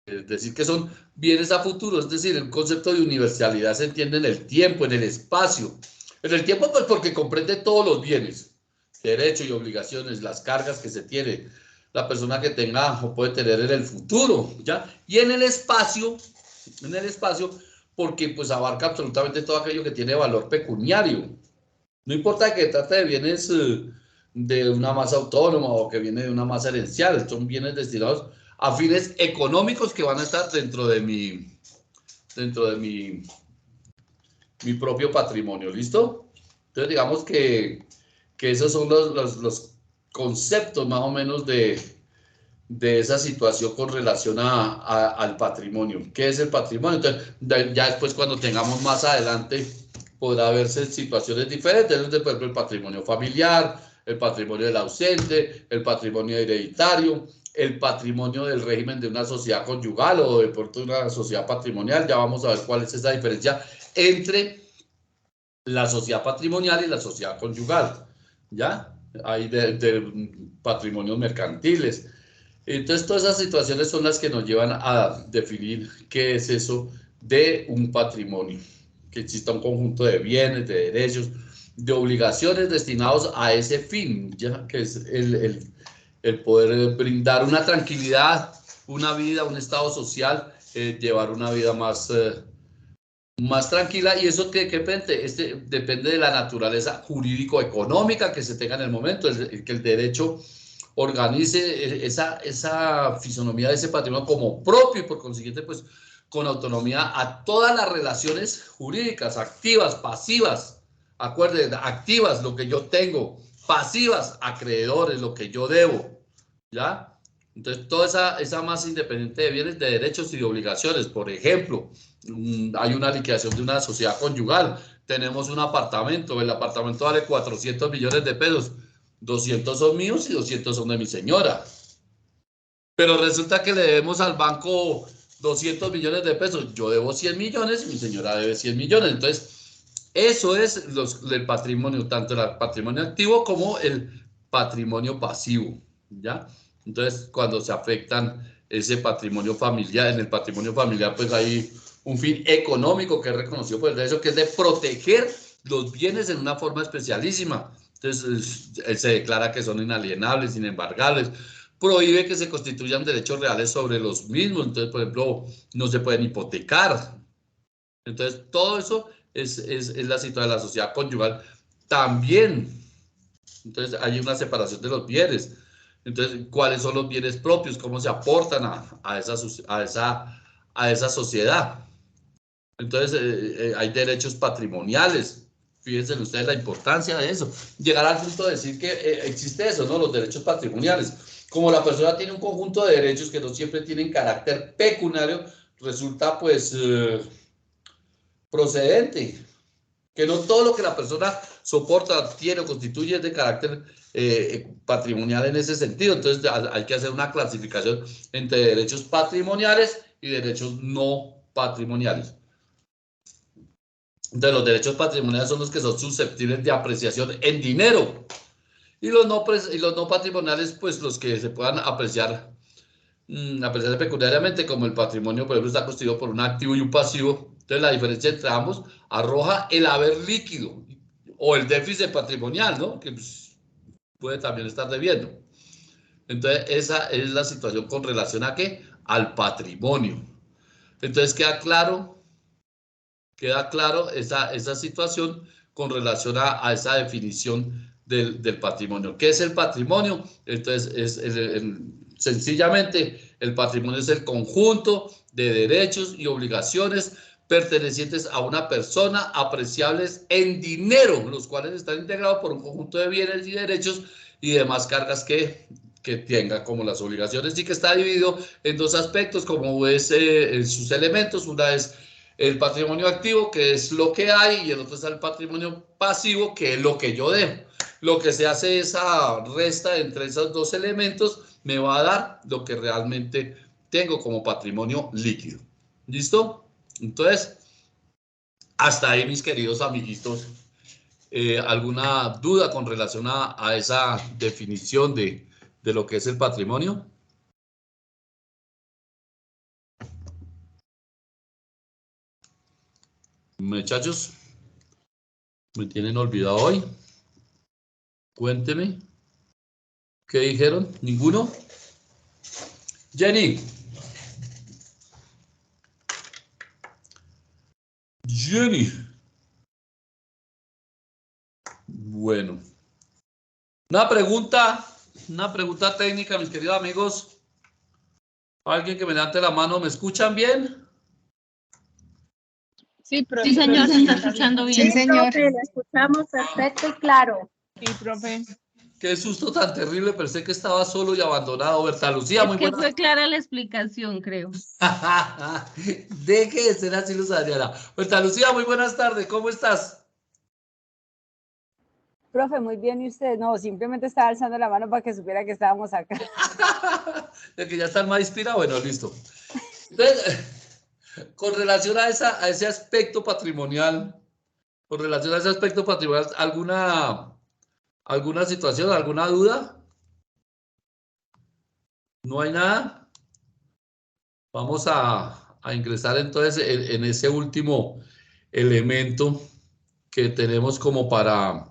es decir, que son bienes a futuro, es decir, el concepto de universalidad se entiende en el tiempo, en el espacio. En el tiempo, pues porque comprende todos los bienes, derechos y obligaciones, las cargas que se tiene la persona que tenga o puede tener en el futuro, ¿ya? Y en el espacio, porque pues abarca absolutamente todo aquello que tiene valor pecuniario. No importa que trate de bienes de una masa autónoma o que viene de una masa herencial, son bienes destinados a fines económicos que van a estar dentro de mi propio patrimonio, ¿listo? Entonces digamos que esos son los conceptos más o menos de esa situación con relación al patrimonio. ¿Qué es el patrimonio? Entonces, ya después cuando tengamos más adelante, podrá verse situaciones diferentes, por ejemplo, el patrimonio familiar, el patrimonio del ausente, el patrimonio hereditario, el patrimonio del régimen de una sociedad conyugal o de pronto una sociedad patrimonial. Ya vamos a ver cuál es esa diferencia entre la sociedad patrimonial y la sociedad conyugal, ¿ya? Hay de patrimonios mercantiles. Entonces, todas esas situaciones son las que nos llevan a definir qué es eso de un patrimonio, que exista un conjunto de bienes, de derechos, de obligaciones destinados a ese fin, ya que es el poder brindar una tranquilidad, una vida, un estado social, llevar una vida más tranquila. Y eso que depende, depende de la naturaleza jurídico-económica que se tenga en el momento, que el derecho organice esa fisonomía de ese patrimonio como propio y por consiguiente pues con autonomía a todas las relaciones jurídicas, activas, pasivas, acuérdense, activas lo que yo tengo, pasivas, acreedores, lo que yo debo, ¿ya? Entonces, toda esa masa independiente de bienes, de derechos y de obligaciones. Por ejemplo, hay una liquidación de una sociedad conyugal. Tenemos un apartamento, el apartamento vale 400 millones de pesos. 200 son míos y 200 son de mi señora. Pero resulta que le debemos al banco 200 millones de pesos. Yo debo 100 millones y mi señora debe 100 millones. Entonces, eso es el patrimonio, tanto el patrimonio activo como el patrimonio pasivo, ¿ya? Entonces, cuando se afectan ese patrimonio familiar, en el patrimonio familiar, pues hay un fin económico que es reconocido por el derecho, que es de proteger los bienes en una forma especialísima. Entonces, se declara que son inalienables, inembargables, prohíbe que se constituyan derechos reales sobre los mismos. Entonces, por ejemplo, no se pueden hipotecar. Entonces, todo eso es la situación de la sociedad conyugal también. Entonces, hay una separación de los bienes. Entonces, ¿cuáles son los bienes propios? ¿Cómo se aportan a esa sociedad? Entonces, hay derechos patrimoniales. Fíjense ustedes la importancia de eso. Llegar al punto de decir que existe eso, ¿no? Los derechos patrimoniales. Como la persona tiene un conjunto de derechos que no siempre tienen carácter pecuniario, resulta pues procedente. Que no todo lo que la persona soporta, tiene o constituye es de carácter patrimonial en ese sentido. Entonces hay que hacer una clasificación entre derechos patrimoniales y derechos no patrimoniales. Entonces los derechos patrimoniales son los que son susceptibles de apreciación en dinero. Y los no patrimoniales, pues los que se puedan apreciar pecuniariamente, como el patrimonio, por ejemplo, está constituido por un activo y un pasivo. Entonces la diferencia entre ambos arroja el haber líquido o el déficit patrimonial, ¿no? Que pues, puede también estar debiendo. Entonces esa es la situación con relación a qué? Al patrimonio. Entonces queda claro esa situación con relación a esa definición del patrimonio. ¿Qué es el patrimonio? Entonces, sencillamente, el patrimonio es el conjunto de derechos y obligaciones pertenecientes a una persona apreciables en dinero, los cuales están integrados por un conjunto de bienes y derechos y demás cargas que tenga como las obligaciones, y que está dividido en dos aspectos como es sus elementos. Una es el patrimonio activo, que es lo que hay, y el otro es el patrimonio pasivo, que es lo que yo dejo. Lo que se hace esa resta entre esos dos elementos me va a dar lo que realmente tengo como patrimonio líquido. ¿Listo? Entonces, hasta ahí, mis queridos amiguitos. ¿Alguna duda con relación a esa definición de lo que es el patrimonio? Muchachos, me tienen olvidado hoy. Cuénteme. ¿Qué dijeron? ¿Ninguno? Jenny. Jenny. Bueno. Una pregunta técnica, mis queridos amigos. Alguien que me levante la mano, ¿me escuchan bien? Sí, profe. Sí, señor, se está escuchando bien. Sí, señor. Profe, lo escuchamos perfecto y claro. Sí, profe. Qué susto tan terrible, pensé que estaba solo y abandonado. Berta Lucía, Es muy que buena. fue clara la explicación, creo. Deje de ser así, Luz Adriana. Berta Lucía, muy buenas tardes, ¿cómo estás? Profe, muy bien, ¿y usted? No, simplemente estaba alzando la mano para que supiera que estábamos acá. De que ya están más inspirados, bueno, listo. Entonces, con relación a ese aspecto patrimonial, ¿alguna situación, alguna duda? ¿No hay nada? Vamos a ingresar entonces en ese último elemento que tenemos como para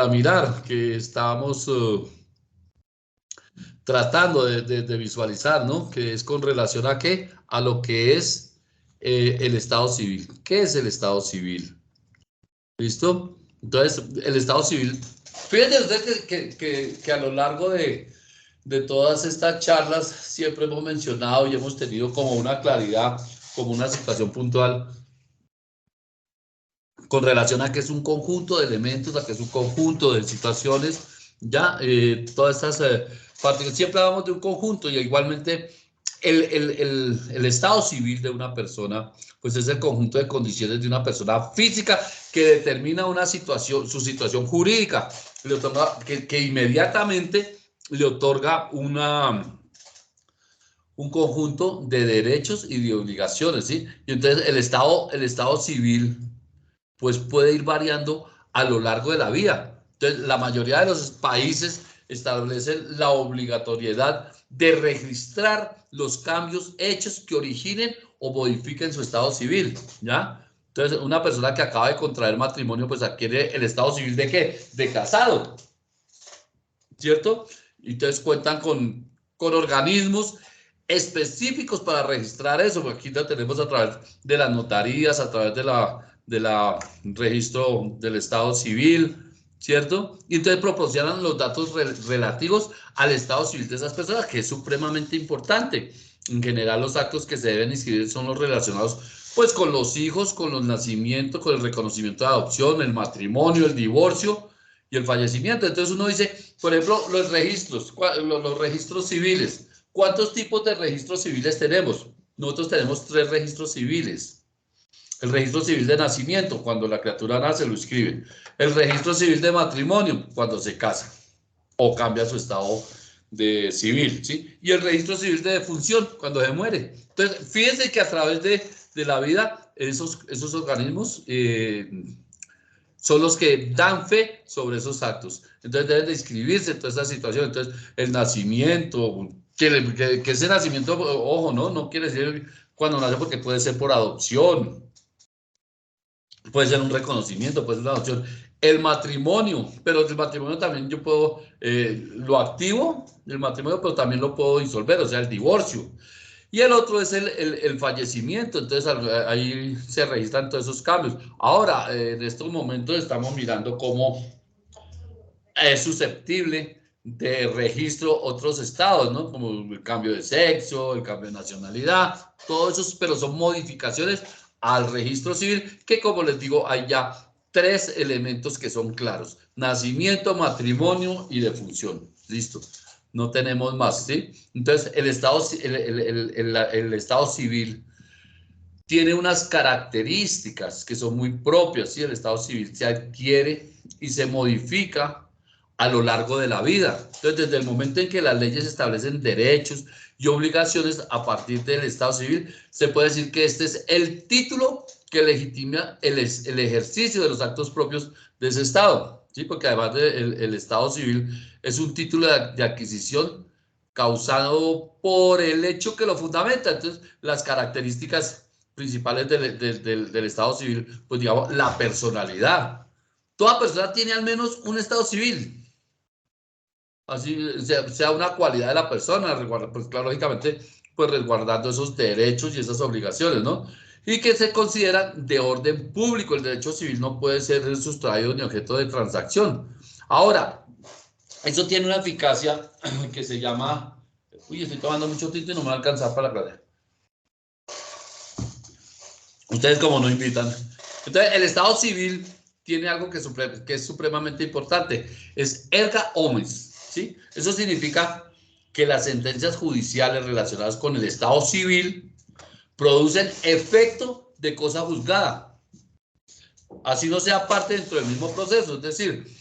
mirar, que estamos tratando de visualizar, ¿no? Que es con relación a qué? A lo que es el Estado civil. ¿Qué es el Estado civil? ¿Listo? Entonces, el Estado civil, fíjense ustedes que a lo largo de todas estas charlas siempre hemos mencionado y hemos tenido como una claridad, como una situación puntual con relación a que es un conjunto de elementos, a que es un conjunto de situaciones, ya, todas estas partes, siempre hablamos de un conjunto y igualmente el estado civil de una persona, pues es el conjunto de condiciones de una persona física que determina una situación, su situación jurídica, le otorga, que inmediatamente le otorga un conjunto de derechos y de obligaciones, ¿sí? Y entonces el estado civil pues puede ir variando a lo largo de la vida. Entonces, la mayoría de los países establecen la obligatoriedad de registrar los cambios hechos que originen o modifiquen su estado civil, ¿ya? Entonces, una persona que acaba de contraer matrimonio, pues adquiere el estado civil ¿de qué? De casado, ¿cierto? Entonces cuentan con organismos específicos para registrar eso, porque aquí lo tenemos a través de las notarías, a través de la registro del Estado civil, ¿cierto? Y entonces proporcionan los datos relativos al Estado civil de esas personas, que es supremamente importante. En general, los actos que se deben inscribir son los relacionados pues con los hijos, con los nacimientos, con el reconocimiento de adopción, el matrimonio, el divorcio y el fallecimiento. Entonces uno dice, por ejemplo, los registros civiles. ¿Cuántos tipos de registros civiles tenemos? Nosotros tenemos 3 registros civiles. El registro civil de nacimiento, cuando la criatura nace, lo inscriben. El registro civil de matrimonio, cuando se casa o cambia su estado de civil, ¿sí? Y el registro civil de defunción, cuando se muere. Entonces, fíjense que a través de la vida, esos organismos son los que dan fe sobre esos actos. Entonces deben de inscribirse en toda esa situación. Entonces, el nacimiento, que ese nacimiento, ojo, no quiere decir cuando nace, porque puede ser por adopción, puede ser un reconocimiento, puede ser una adopción. El matrimonio, pero el matrimonio también yo puedo, lo activo, el matrimonio, pero también lo puedo disolver, o sea, el divorcio. Y el otro es el fallecimiento, entonces ahí se registran todos esos cambios. Ahora, en estos momentos estamos mirando cómo es susceptible de registro otros estados, ¿no? Como el cambio de sexo, el cambio de nacionalidad, todos esos, pero son modificaciones al registro civil, que como les digo, hay ya 3 elementos que son claros: nacimiento, matrimonio y defunción. Listo. No tenemos más, ¿sí? Entonces, el estado civil tiene unas características que son muy propias, ¿sí? El estado civil se adquiere y se modifica a lo largo de la vida. Entonces, desde el momento en que las leyes establecen derechos y obligaciones a partir del estado civil, se puede decir que este es el título que legitima el ejercicio de los actos propios de ese estado, ¿sí? Porque además el estado civil es un título de adquisición causado por el hecho que lo fundamenta. Entonces, las características principales del Estado civil, pues digamos, la personalidad. Toda persona tiene al menos un estado civil. Así sea una cualidad de la persona, pues claro, lógicamente, pues resguardando esos derechos y esas obligaciones, ¿no? Y que se consideran de orden público. El derecho civil no puede ser sustraído ni objeto de transacción. Ahora, eso tiene una eficacia que se llama... Uy, estoy tomando mucho tinto y no me va a alcanzar para la clase. Ustedes como no invitan. Entonces, el Estado civil tiene algo que es supremamente importante. Es erga omnes, ¿sí? Eso significa que las sentencias judiciales relacionadas con el Estado civil producen efecto de cosa juzgada. Así no sea parte dentro del mismo proceso. Es decir,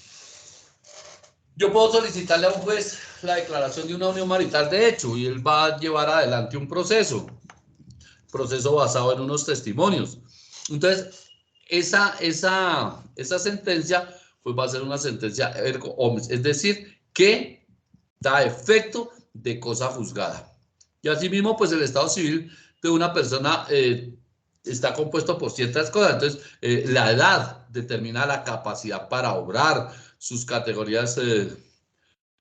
yo puedo solicitarle a un juez la declaración de una unión marital de hecho y él va a llevar adelante un proceso basado en unos testimonios. Entonces, esa sentencia pues va a ser una sentencia ergo omnes, es decir, que da efecto de cosa juzgada. Y asimismo, pues el estado civil de una persona está compuesto por ciertas cosas. Entonces, la edad determina la capacidad para obrar, sus categorías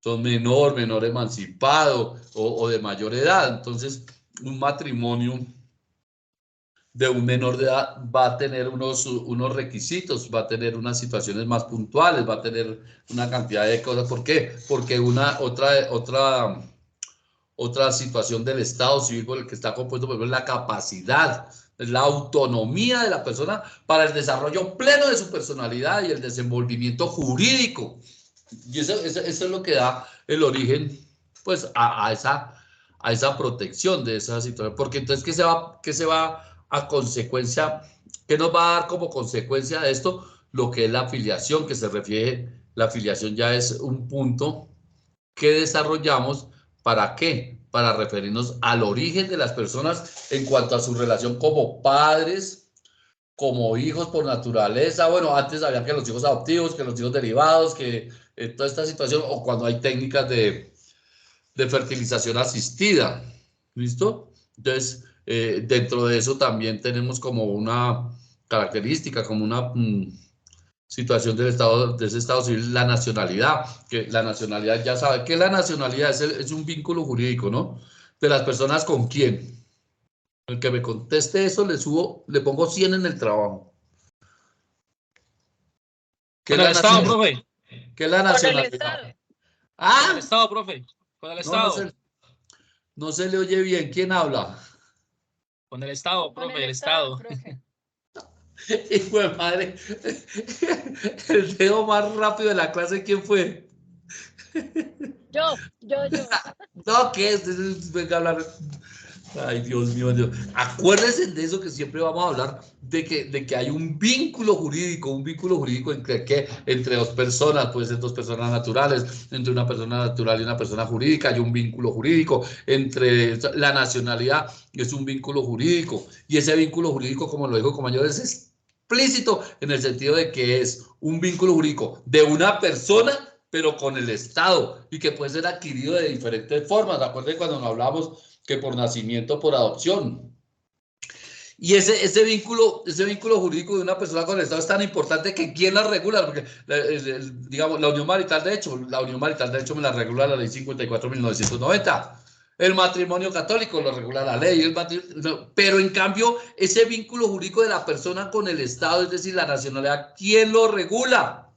son menor emancipado o de mayor edad. Entonces, un matrimonio de un menor de edad va a tener unos requisitos, va a tener unas situaciones más puntuales, va a tener una cantidad de cosas. ¿Por qué? Porque otra situación del Estado civil por el que está compuesto, por ejemplo, es la capacidad, es la autonomía de la persona para el desarrollo pleno de su personalidad y el desenvolvimiento jurídico. Y eso es lo que da el origen, pues, a esa protección de esa situación. Porque entonces, ¿qué se va a consecuencia? ¿Qué nos va a dar como consecuencia de esto? Lo que es la afiliación, que se refiere, la afiliación ya es un punto que desarrollamos. ¿Para qué? Para referirnos al origen de las personas en cuanto a su relación como padres, como hijos por naturaleza. Bueno, antes había que los hijos adoptivos, que los hijos derivados, que toda esta situación, o cuando hay técnicas de fertilización asistida. ¿Listo? Entonces, dentro de eso también tenemos como una característica, como una situación del estado, de ese estado civil, la nacionalidad, que la nacionalidad ya sabe que la nacionalidad es un vínculo jurídico, ¿no? De las personas con quién. El que me conteste eso le pongo 100 en el trabajo. ¿Qué Con el Estado, profe. ¿Qué es la nacionalidad? Con Ah, el Estado, profe. Con el Estado. No se le oye bien. ¿Quién habla? Con el Estado, profe, el Estado. Hijo de madre. El dedo más rápido de la clase, ¿quién fue? Yo. No, ¿qué es? Venga a hablar. Ay, Dios mío, Dios. Acuérdense de eso que siempre vamos a hablar, de que hay un vínculo jurídico entre dos personas, puede ser dos personas naturales, entre una persona natural y una persona jurídica, hay un vínculo jurídico, entre la nacionalidad es un vínculo jurídico, y ese vínculo jurídico, como lo dijo Comayor, es explícito en el sentido de que es un vínculo jurídico de una persona, pero con el Estado, y que puede ser adquirido de diferentes formas. Acuérdense cuando nos hablamos que por nacimiento, por adopción. Y ese vínculo jurídico de una persona con el Estado es tan importante que ¿quién la regula? Porque, digamos, la unión marital de hecho me la regula la ley 54/1990. El matrimonio católico lo regula la ley, pero en cambio ese vínculo jurídico de la persona con el Estado, es decir, la nacionalidad, ¿quién lo regula?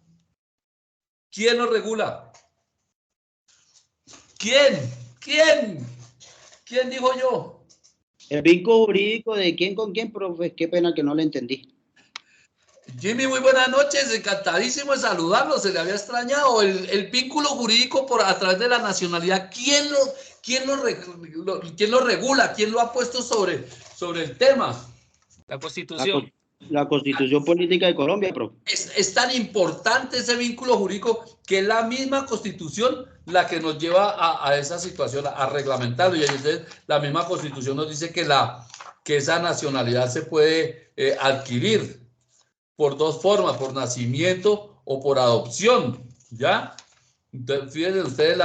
¿Quién lo regula? ¿Quién? ¿Quién dijo yo? El vínculo jurídico de quién con quién, profe, qué pena que no le entendí. Jimmy, muy buenas noches, encantadísimo de saludarlo, se le había extrañado. El vínculo jurídico a través de la nacionalidad, ¿quién lo regula? ¿Quién lo ha puesto sobre el tema? La Constitución. La Constitución Política de Colombia, profe. Es tan importante ese vínculo jurídico que es la misma Constitución la que nos lleva a esa situación, a reglamentarlo. Y entonces la misma Constitución nos dice que esa nacionalidad se puede adquirir por dos formas, por nacimiento o por adopción, ¿ya? Entonces, fíjense ustedes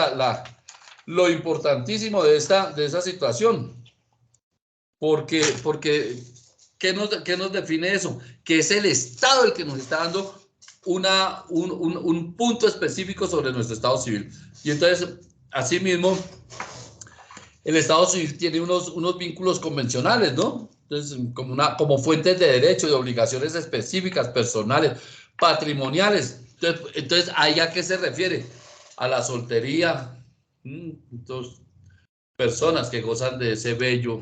lo importantísimo de esa situación, porque ¿qué nos define eso? Que es el Estado el que nos está dando un punto específico sobre nuestro estado civil. Y entonces, asimismo, el estado civil tiene unos vínculos convencionales, ¿no? Entonces, como fuentes de derecho, de obligaciones específicas, personales, patrimoniales. Entonces, ¿ahí a qué se refiere? A la soltería. Entonces, personas que gozan de ese bello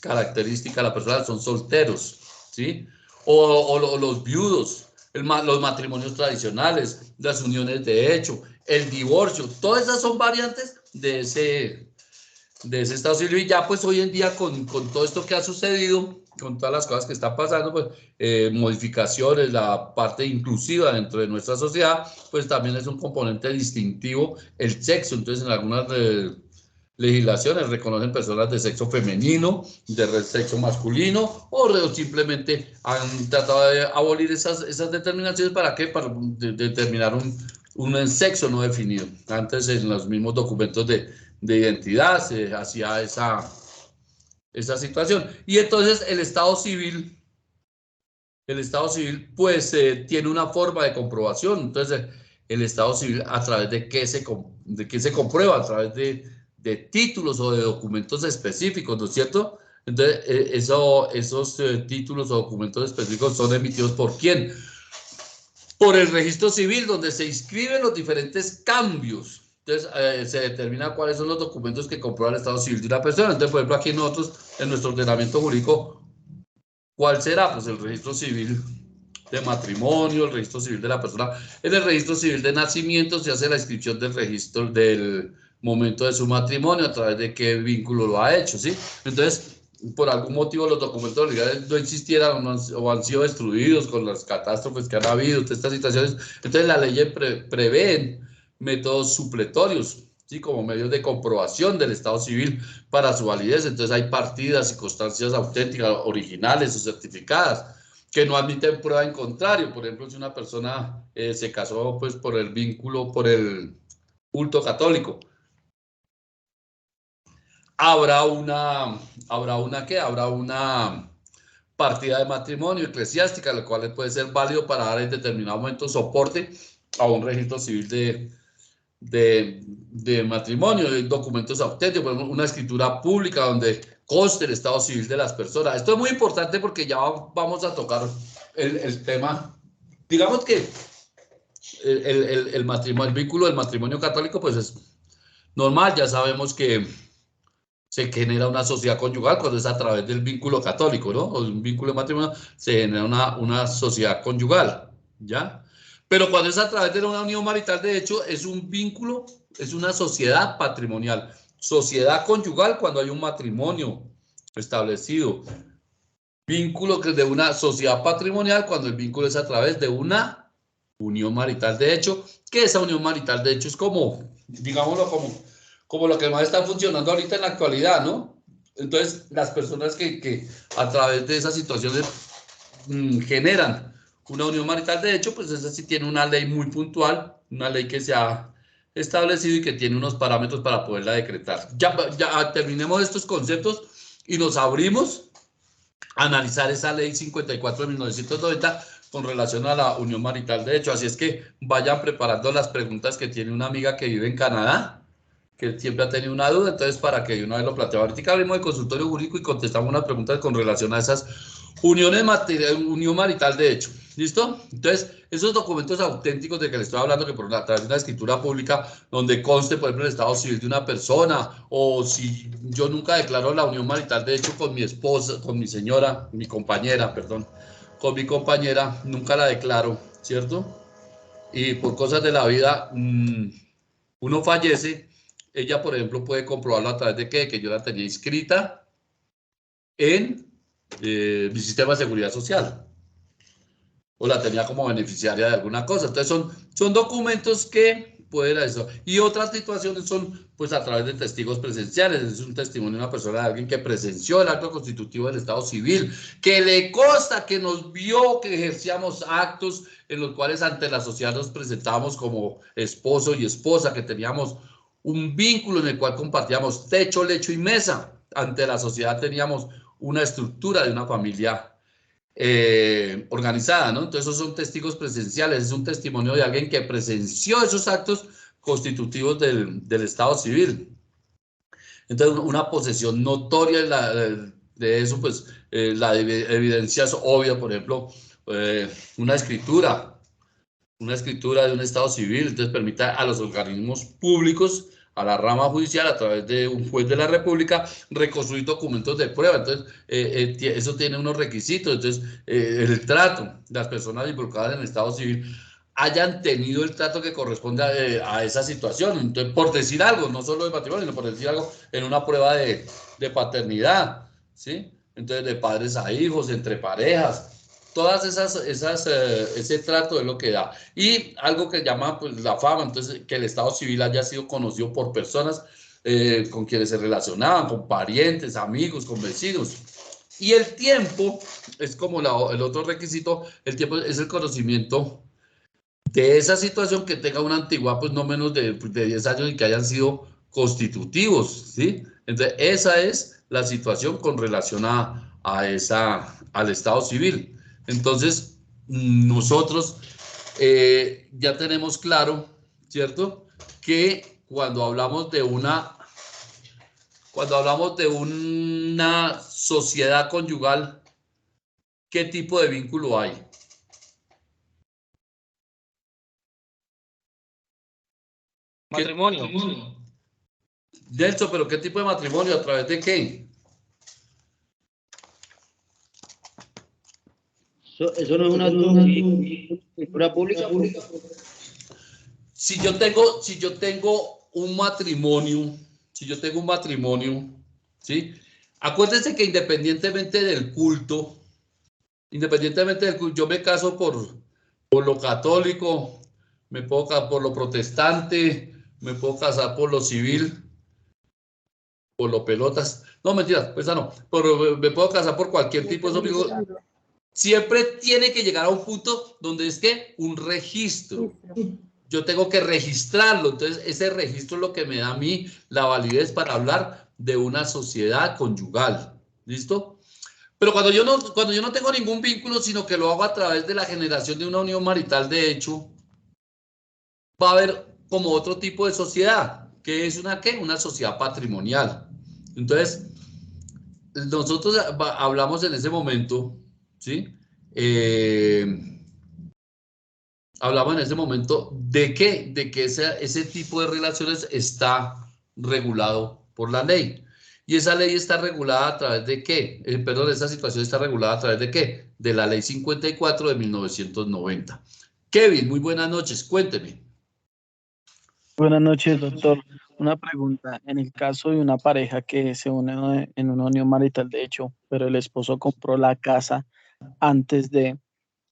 característica de la persona son solteros, ¿sí? O los viudos, los matrimonios tradicionales, las uniones de hecho, el divorcio, todas esas son variantes de ese estado civil. Y ya pues hoy en día con todo esto que ha sucedido, con todas las cosas que están pasando, pues modificaciones, la parte inclusiva dentro de nuestra sociedad, pues también es un componente distintivo el sexo. Entonces en algunas legislaciones reconocen personas de sexo femenino, de sexo masculino, o simplemente han tratado de abolir esas determinaciones. ¿Para qué? Para determinar un sexo no definido. Antes en los mismos documentos de identidad se hacía esa situación. Y entonces el Estado civil pues tiene una forma de comprobación. Entonces el Estado civil, ¿a través de qué se comprueba? A través de títulos o de documentos específicos, ¿no es cierto? Entonces, esos títulos o documentos específicos son emitidos ¿por quién? Por el registro civil, donde se inscriben los diferentes cambios. Entonces, se determina cuáles son los documentos que comprueban el estado civil de una persona. Entonces, por ejemplo, aquí nosotros, en nuestro ordenamiento jurídico, ¿cuál será? Pues el registro civil de matrimonio, el registro civil de la persona. En el registro civil de nacimiento se hace la inscripción del registro del momento de su matrimonio, a través de qué vínculo lo ha hecho, ¿sí? Entonces, por algún motivo los documentos legales no existieran o han sido destruidos con las catástrofes que han habido, todas estas situaciones. Entonces, la ley prevé métodos supletorios, ¿sí? Como medios de comprobación del estado civil para su validez. Entonces, hay partidas y constancias auténticas, originales o certificadas, que no admiten prueba en contrario. Por ejemplo, si una persona se casó pues por el vínculo, por el culto católico, habrá una partida de matrimonio eclesiástica, lo cual puede ser válido para dar en determinado momento soporte a un registro civil de matrimonio, de documentos auténticos, por ejemplo, una escritura pública donde conste el estado civil de las personas. Esto es muy importante porque ya vamos a tocar el tema. Digamos que el vínculo del matrimonio católico pues es normal. Ya sabemos que se genera una sociedad conyugal cuando es a través del vínculo católico, ¿no? O un vínculo de matrimonio, se genera una sociedad conyugal, ¿ya? Pero cuando es a través de una unión marital, de hecho, es un vínculo, es una sociedad patrimonial. Sociedad conyugal cuando hay un matrimonio establecido. Vínculo que es de una sociedad patrimonial cuando el vínculo es a través de una unión marital. De hecho, que esa unión marital, de hecho, es como, digámoslo, como lo que más está funcionando ahorita en la actualidad, ¿no? Entonces, las personas que a través de esas situaciones generan una unión marital, de hecho, pues esa sí tiene una ley muy puntual, una ley que se ha establecido y que tiene unos parámetros para poderla decretar. Ya terminemos estos conceptos y nos abrimos a analizar esa ley 54 de 1990 con relación a la unión marital, de hecho. Así es que vayan preparando las preguntas que tiene una amiga que vive en Canadá, que siempre ha tenido una duda. Entonces, para que una vez lo plantee, ahorita abrimos el consultorio jurídico y contestamos unas preguntas con relación a esas unión marital de hecho. ¿Listo? Entonces, esos documentos auténticos de que les estoy hablando, que por a través de una escritura pública donde conste, por ejemplo, el estado civil de una persona, o si yo nunca declaro la unión marital de hecho con mi esposa, con mi señora, mi compañera, perdón, con mi compañera, nunca la declaro, ¿cierto? Y por cosas de la vida, uno fallece. Ella, por ejemplo, puede comprobarlo a través de que yo la tenía inscrita en mi sistema de seguridad social, o la tenía como beneficiaria de alguna cosa. Entonces son documentos que pueden eso. Y otras situaciones son pues a través de testigos presenciales. Es un testimonio de una persona, de alguien que presenció el acto constitutivo del Estado civil, que le consta que nos vio que ejercíamos actos en los cuales ante la sociedad nos presentábamos como esposo y esposa, que teníamos un vínculo en el cual compartíamos techo, lecho y mesa. Ante la sociedad teníamos una estructura de una familia organizada, ¿no? Entonces esos son testigos presenciales, es un testimonio de alguien que presenció esos actos constitutivos del Estado civil. Entonces una posesión notoria de eso, pues la evidencia es obvia, por ejemplo, una escritura de un Estado civil, entonces permite a los organismos públicos, a la rama judicial, a través de un juez de la República, reconstruir documentos de prueba. Entonces, eso tiene unos requisitos. Entonces, el trato, las personas involucradas en el Estado civil hayan tenido el trato que corresponde a esa situación. Entonces, por decir algo, no solo de matrimonio, sino por decir algo en una prueba de paternidad, ¿sí? Entonces, de padres a hijos, entre parejas. Todas ese trato es lo que da. Y algo que llama pues, la fama, entonces que el Estado civil haya sido conocido por personas con quienes se relacionaban, con parientes, amigos, con vecinos. Y el tiempo es como el otro requisito, el tiempo es el conocimiento de esa situación que tenga una antigüedad pues no menos de 10 años y que hayan sido constitutivos, ¿sí? Entonces esa es la situación con relación al Estado civil. Entonces, nosotros ya tenemos claro, ¿cierto? Que cuando hablamos de una sociedad conyugal, ¿qué tipo de vínculo hay? Matrimonio. Nelson, ¿pero qué tipo de matrimonio? ¿A través de qué? Eso no es una escritura pública. Si yo tengo un matrimonio, ¿sí? Acuérdense que independientemente del culto, yo me caso por lo católico, me puedo casar por lo protestante, me puedo casar por lo civil, por lo pelotas. No, mentiras, pues no, pero me puedo casar por cualquier tipo de eso. Siempre tiene que llegar a un punto donde es que un registro. Yo tengo que registrarlo. Entonces, ese registro es lo que me da a mí la validez para hablar de una sociedad conyugal. ¿Listo? Pero cuando yo no tengo ningún vínculo, sino que lo hago a través de la generación de una unión marital, de hecho, va a haber como otro tipo de sociedad, que es una sociedad patrimonial. Entonces, nosotros hablamos en ese momento, ¿sí? Hablamos en ese momento de que ese tipo de relaciones está regulado por la ley. Y esa ley está regulada a través de ¿qué? Esa situación está regulada a través de ¿qué? De la ley 54 de 1990. Kevin, muy buenas noches, cuénteme. Buenas noches, doctor. Una pregunta. En el caso de una pareja que se une en una unión marital, de hecho, pero el esposo compró la casa antes de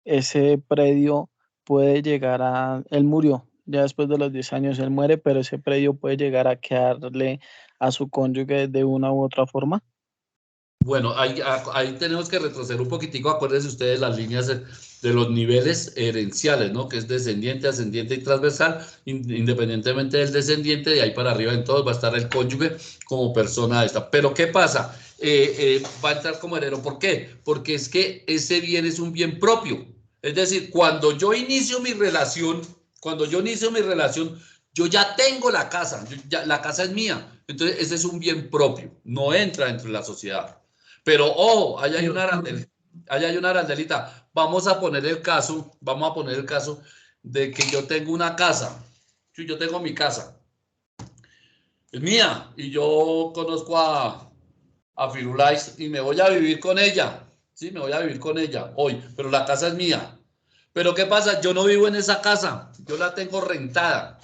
ese predio, puede llegar él murió, ya después de los 10 años él muere, pero ese predio puede llegar a quedarle a su cónyuge de una u otra forma. Bueno, ahí tenemos que retroceder un poquitico. Acuérdense ustedes las líneas de los niveles herenciales, ¿no? Que es descendiente, ascendiente y transversal. Independientemente del descendiente, de ahí para arriba en todos va a estar el cónyuge como persona esta. Pero ¿qué pasa? Va a entrar como heredero. ¿Por qué? Porque es que ese bien es un bien propio. Es decir, cuando yo inicio mi relación, yo ya tengo la casa, la casa es mía. Entonces, ese es un bien propio, no entra dentro de la sociedad. Pero, ojo, allá hay una arandelita. Vamos a poner el caso de que yo tengo una casa. Sí, yo tengo mi casa. Es mía. Y yo conozco a Firulais y me voy a vivir con ella. Sí, me voy a vivir con ella hoy, pero la casa es mía. Pero ¿qué pasa? Yo no vivo en esa casa. Yo la tengo rentada.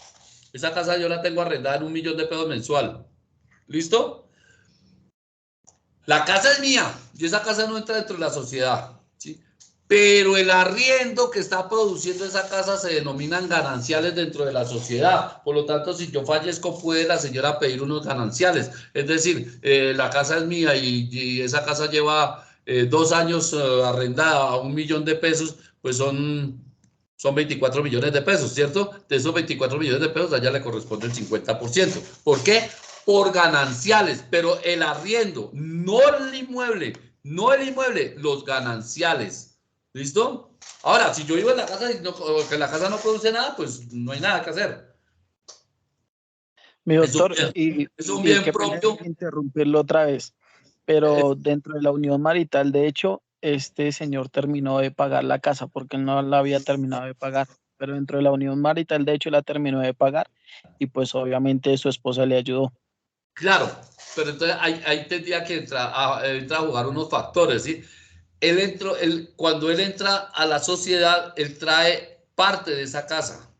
Esa casa yo la tengo arrendada en $1.000.000 de pesos mensual. ¿Listo? La casa es mía y esa casa no entra dentro de la sociedad, ¿sí? Pero el arriendo que está produciendo esa casa se denominan gananciales dentro de la sociedad. Por lo tanto, si yo fallezco, puede la señora pedir unos gananciales. Es decir, la casa es mía y esa casa lleva 2 años arrendada a $1.000.000 de pesos, pues son 24 millones de pesos, ¿cierto? De esos 24 millones de pesos, a ella le corresponde el 50%. ¿Por qué? Por gananciales, pero el arriendo, no el inmueble, no el inmueble, los gananciales. ¿Listo? Ahora, si yo vivo en la casa y que la casa no produce nada, pues no hay nada que hacer. Mi doctor, es un bien qué propio. pena interrumpirlo otra vez, pero dentro de la unión marital, de hecho, este señor terminó de pagar la casa porque él no la había terminado de pagar, pero dentro de la unión marital, de hecho, la terminó de pagar y pues obviamente su esposa le ayudó. Claro, pero entonces ahí tendría que entrar a jugar unos factores, ¿sí? Cuando él entra a la sociedad, él trae parte de esa casa,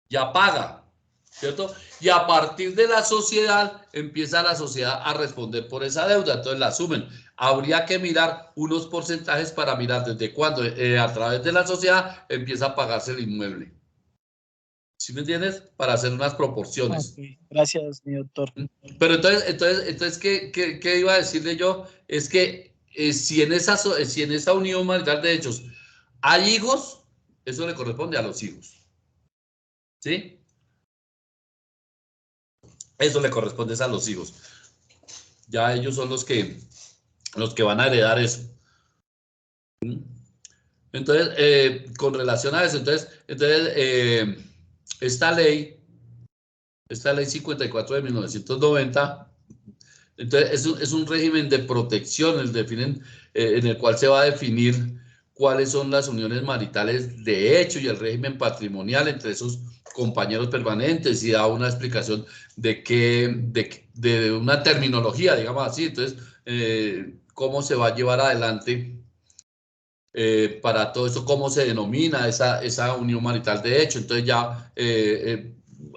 ya paga, ¿cierto? Y a partir de la sociedad, empieza la sociedad a responder por esa deuda, entonces la asumen. Habría que mirar unos porcentajes para mirar desde cuándo a través de la sociedad empieza a pagarse el inmueble. ¿Sí me entiendes? Para hacer unas proporciones. Okay. Gracias, mi doctor. Pero entonces ¿qué iba a decirle yo? Es que si en esa unión marital de hechos hay hijos, eso le corresponde a los hijos. ¿Sí? Eso le corresponde a los hijos. Ya ellos son los que van a heredar eso. Entonces, con relación a eso, esta ley 54 de 1990, entonces es un régimen de protección en el cual se va a definir cuáles son las uniones maritales de hecho y el régimen patrimonial entre esos compañeros permanentes y da una explicación de una terminología, digamos así. Entonces, cómo se va a llevar adelante para todo eso, cómo se denomina esa unión marital de hecho. Entonces ya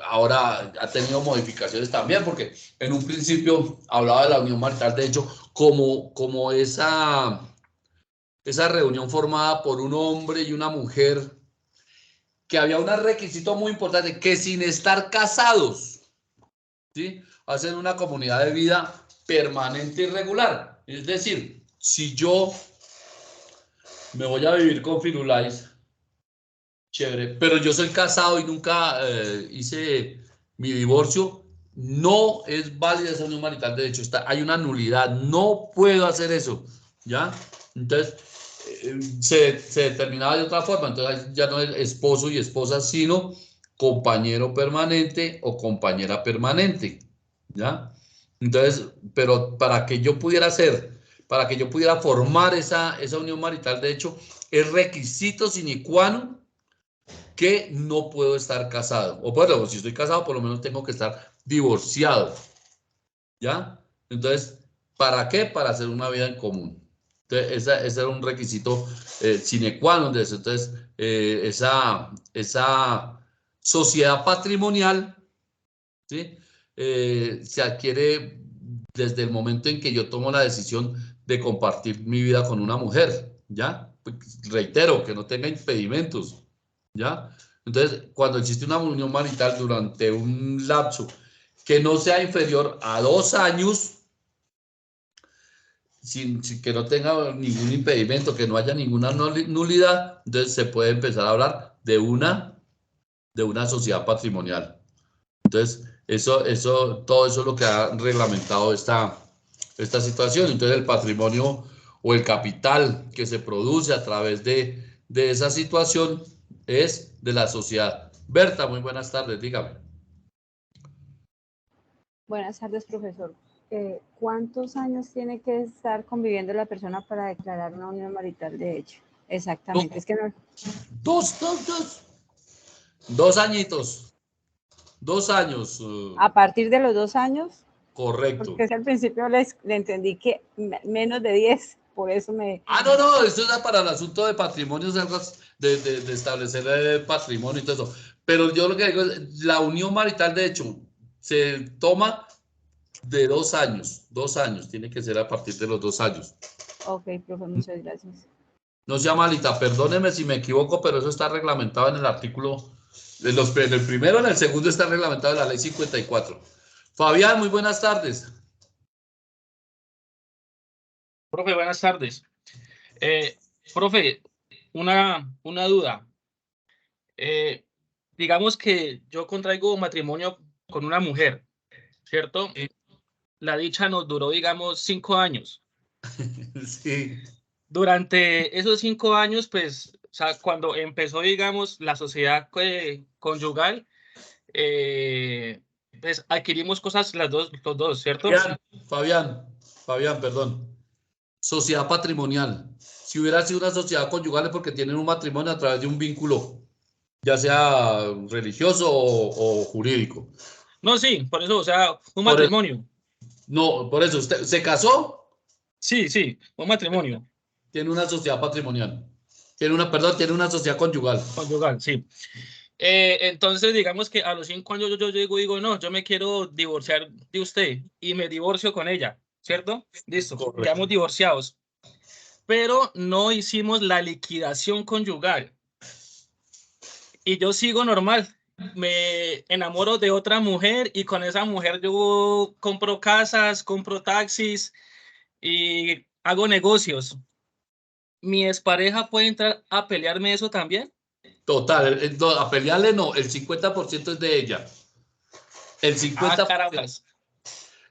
ahora ha tenido modificaciones también, porque en un principio hablaba de la unión marital de hecho como esa reunión formada por un hombre y una mujer, que había un requisito muy importante, que sin estar casados, ¿sí?, hacen una comunidad de vida permanente y regular. Es decir, si yo me voy a vivir con Firulais, chévere, pero yo soy casado y nunca hice mi divorcio, no es válida esa unión marital. De hecho, hay una nulidad, no puedo hacer eso, ¿ya? Entonces, se determinaba de otra forma. Entonces, ya no es esposo y esposa, sino compañero permanente o compañera permanente, ¿ya? Entonces, pero para que yo pudiera formar esa unión marital, de hecho, es requisito sine qua non que no puedo estar casado. O bueno, si estoy casado, por lo menos tengo que estar divorciado, ¿ya? Entonces, ¿para qué? Para hacer una vida en común. Entonces, ese era un requisito sine qua non de eso. Entonces, esa sociedad patrimonial, ¿sí?, se adquiere desde el momento en que yo tomo la decisión de compartir mi vida con una mujer, ¿ya? Pues, reitero, que no tenga impedimentos, ¿ya? Entonces, cuando existe una unión marital durante un lapso que no sea inferior a 2 años, sin que no tenga ningún impedimento, que no haya ninguna nulidad, entonces se puede empezar a hablar de una sociedad patrimonial. Entonces, todo eso es lo que ha reglamentado esta situación. Entonces, el patrimonio o el capital que se produce a través de esa situación es de la sociedad. Berta, muy buenas tardes, dígame. Buenas tardes, profesor. ¿Cuántos años tiene que estar conviviendo la persona para declarar una unión marital de hecho? Exactamente. Es que no... 2 añitos. 2 años. ¿A partir de los 2 años? Correcto. Porque es al principio le entendí que menos de 10, por eso me... No, esto es para el asunto de patrimonio, de establecer el patrimonio y todo eso. Pero yo lo que digo es, la unión marital, de hecho, se toma de 2 años. 2 años, tiene que ser a partir de los 2 años. Ok, profe, muchas gracias. No sea malita, perdóneme si me equivoco, pero eso está reglamentado en el artículo, en el primero, en el segundo está reglamentado en la ley 54. Fabián, muy buenas tardes. Profe, buenas tardes. Profe, una duda. Digamos que yo contraigo matrimonio con una mujer, ¿cierto? La dicha nos duró, digamos, 5 años. Sí. Durante esos 5 años, pues, o sea, cuando empezó, digamos, la sociedad conyugal, pues adquirimos cosas los dos, ¿cierto? Fabián, perdón. Sociedad patrimonial. Si hubiera sido una sociedad conyugal es porque tienen un matrimonio a través de un vínculo, ya sea religioso o jurídico. No, sí, por eso, o sea, un Por eso, matrimonio. no, por eso, ¿usted se casó? Sí, sí, un matrimonio Tiene una sociedad patrimonial. Tiene una sociedad conyugal. conyugal, sí. Entonces, digamos que a los 5 años yo llego y digo, no, yo me quiero divorciar de usted y me divorcio con ella, ¿cierto? Listo, Correcto. quedamos divorciados. Pero no hicimos la liquidación conyugal. Y yo sigo normal. Me enamoro de otra mujer y con esa mujer yo compro casas, compro taxis y hago negocios. ¿Mi expareja puede entrar a pelearme eso también? Total, no, a pelearle no, el 50% es de ella. El 50%. Carambas.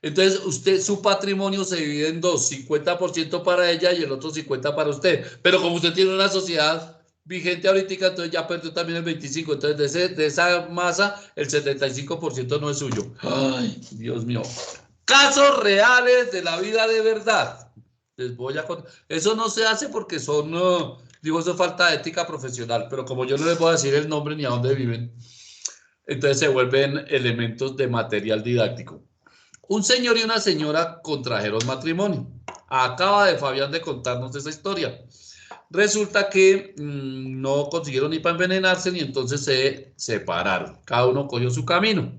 Entonces, su patrimonio se divide en dos, 50% para ella y el otro 50% para usted. Pero como usted tiene una sociedad vigente ahorita, entonces ya perdió también el 25%. Entonces, de esa masa, el 75% no es suyo. Ay, Dios mío. Casos reales de la vida de verdad. Les voy a contar. Eso no se hace porque son, digo, eso es falta de ética profesional. Pero como yo no les voy a decir el nombre ni a dónde viven, entonces se vuelven elementos de material didáctico. Un señor y una señora contrajeron matrimonio. Acaba de Fabián de contarnos esa historia. Resulta que no consiguieron ni para envenenarse ni entonces se separaron. Cada uno cogió su camino.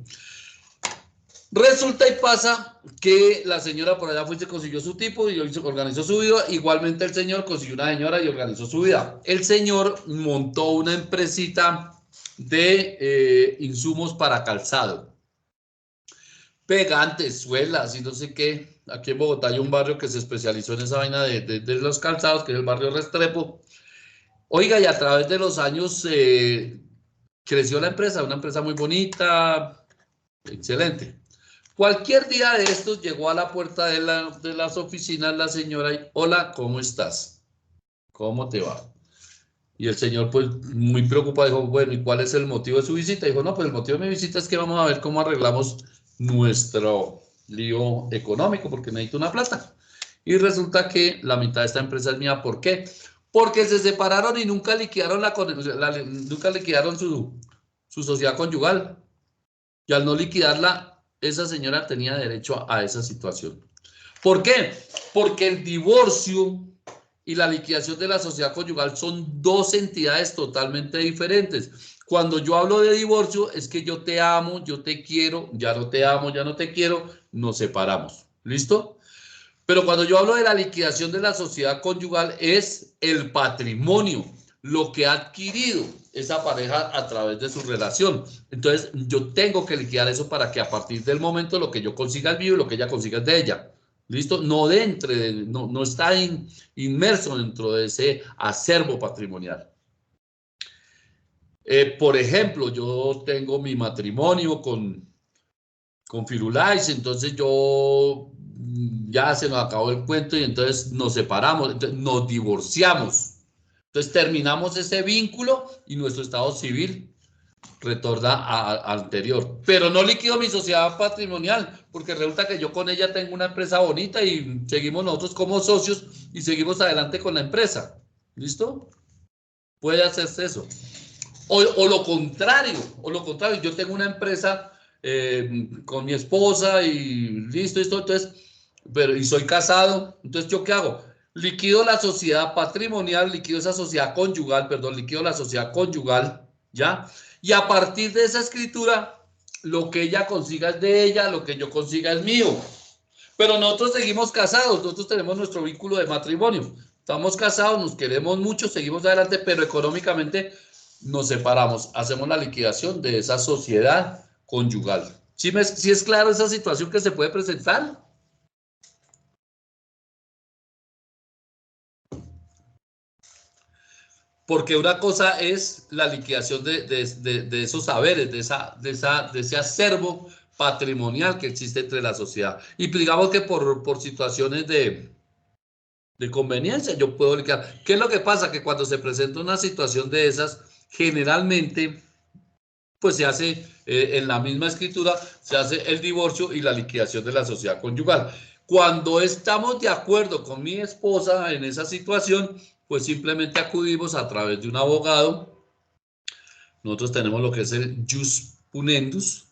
Resulta y pasa que la señora por allá fue y se consiguió su tipo y organizó su vida. Igualmente el señor consiguió una señora y organizó su vida. El señor montó una empresita de insumos para calzado. Pegantes, suelas y no sé qué. Aquí en Bogotá hay un barrio que se especializó en esa vaina de los calzados, que es el barrio Restrepo. Oiga, y a través de los años creció la empresa, una empresa muy bonita, excelente. Cualquier día de estos llegó a la puerta de las oficinas la señora y, hola, ¿cómo estás? ¿Cómo te va? Y el señor, pues, muy preocupado, dijo, bueno, ¿y cuál es el motivo de su visita? Dijo, no, pues el motivo de mi visita es que vamos a ver cómo arreglamos nuestro lío económico, porque necesito una plata. Y resulta que la mitad de esta empresa es mía. ¿Por qué? Porque se separaron y nunca liquidaron, nunca liquidaron su sociedad conyugal. Y al no liquidarla, esa señora tenía derecho a esa situación. ¿Por qué? Porque el divorcio y la liquidación de la sociedad conyugal son dos entidades totalmente diferentes. Cuando yo hablo de divorcio es que yo te amo, yo te quiero, ya no te amo, ya no te quiero, nos separamos. ¿Listo? Pero cuando yo hablo de la liquidación de la sociedad conyugal es el patrimonio, lo que ha adquirido esa pareja a través de su relación. Entonces yo tengo que liquidar eso para que a partir del momento lo que yo consiga es mío y lo que ella consiga es de ella. ¿Listo? No no está inmerso dentro de ese acervo patrimonial. Por ejemplo, yo tengo mi matrimonio con Firulais, entonces yo ya se nos acabó el cuento y entonces nos separamos, entonces nos divorciamos. Entonces terminamos ese vínculo y nuestro estado civil retorna al anterior. Pero no liquido mi sociedad patrimonial, porque resulta que yo con ella tengo una empresa bonita y seguimos nosotros como socios y seguimos adelante con la empresa. ¿Listo? Puede hacerse eso. O lo contrario, yo tengo una empresa con mi esposa y listo, entonces, y soy casado, entonces ¿yo qué hago? Liquido la sociedad patrimonial, liquido esa sociedad conyugal, liquido la sociedad conyugal, ¿ya? Y a partir de esa escritura, lo que ella consiga es de ella, lo que yo consiga es mío. Pero nosotros seguimos casados, nosotros tenemos nuestro vínculo de matrimonio. Estamos casados, nos queremos mucho, seguimos adelante, pero económicamente nos separamos, hacemos la liquidación de esa sociedad conyugal. ¿Sí es claro esa situación que se puede presentar? Porque una cosa es la liquidación de esos saberes, de ese acervo patrimonial que existe entre la sociedad. Y digamos que por situaciones de conveniencia, yo puedo liquidar. ¿Qué es lo que pasa? Que cuando se presenta una situación de esas, generalmente, pues se hace en la misma escritura, se hace el divorcio y la liquidación de la sociedad conyugal. Cuando estamos de acuerdo con mi esposa en esa situación, pues simplemente acudimos a través de un abogado. Nosotros tenemos lo que es el jus punendus.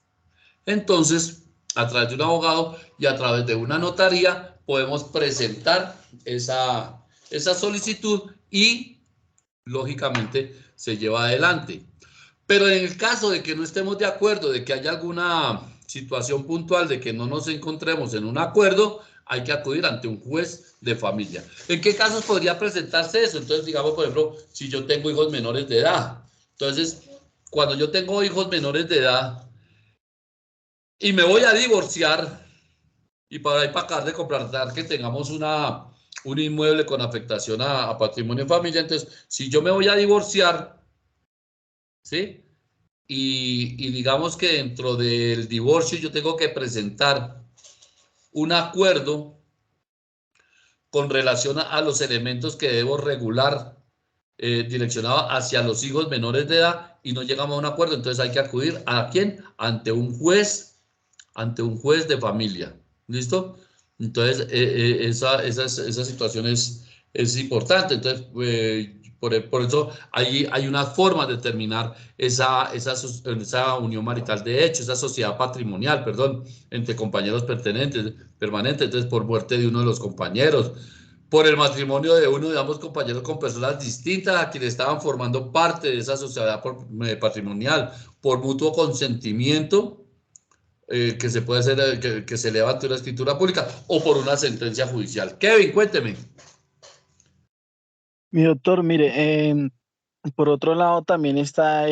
Entonces, a través de un abogado y a través de una notaría, podemos presentar esa solicitud y, lógicamente, se lleva adelante. Pero en el caso de que no estemos de acuerdo, de que haya alguna situación puntual, de que no nos encontremos en un acuerdo, hay que acudir ante un juez de familia. ¿En qué casos podría presentarse eso? Entonces, digamos, por ejemplo, si yo tengo hijos menores de edad. Entonces, cuando yo tengo hijos menores de edad y me voy a divorciar, y para acabar de comprar que tengamos un inmueble con afectación a patrimonio de familia, entonces, si yo me voy a divorciar, ¿sí? Y digamos que dentro del divorcio yo tengo que presentar un acuerdo con relación a los elementos que debo regular direccionado hacia los hijos menores de edad y no llegamos a un acuerdo, entonces hay que acudir ¿a quién? Ante un juez de familia. ¿Listo? Entonces, esa situación es importante. Entonces, por eso hay una forma de determinar esa unión marital de hecho, esa sociedad patrimonial, perdón, entre compañeros permanentes, entonces por muerte de uno de los compañeros, por el matrimonio de uno de ambos compañeros con personas distintas a quienes estaban formando parte de esa sociedad patrimonial, por mutuo consentimiento, que se puede hacer, que se levante una escritura pública o por una sentencia judicial. Kevin, cuénteme. Mi doctor, mire, por otro lado también está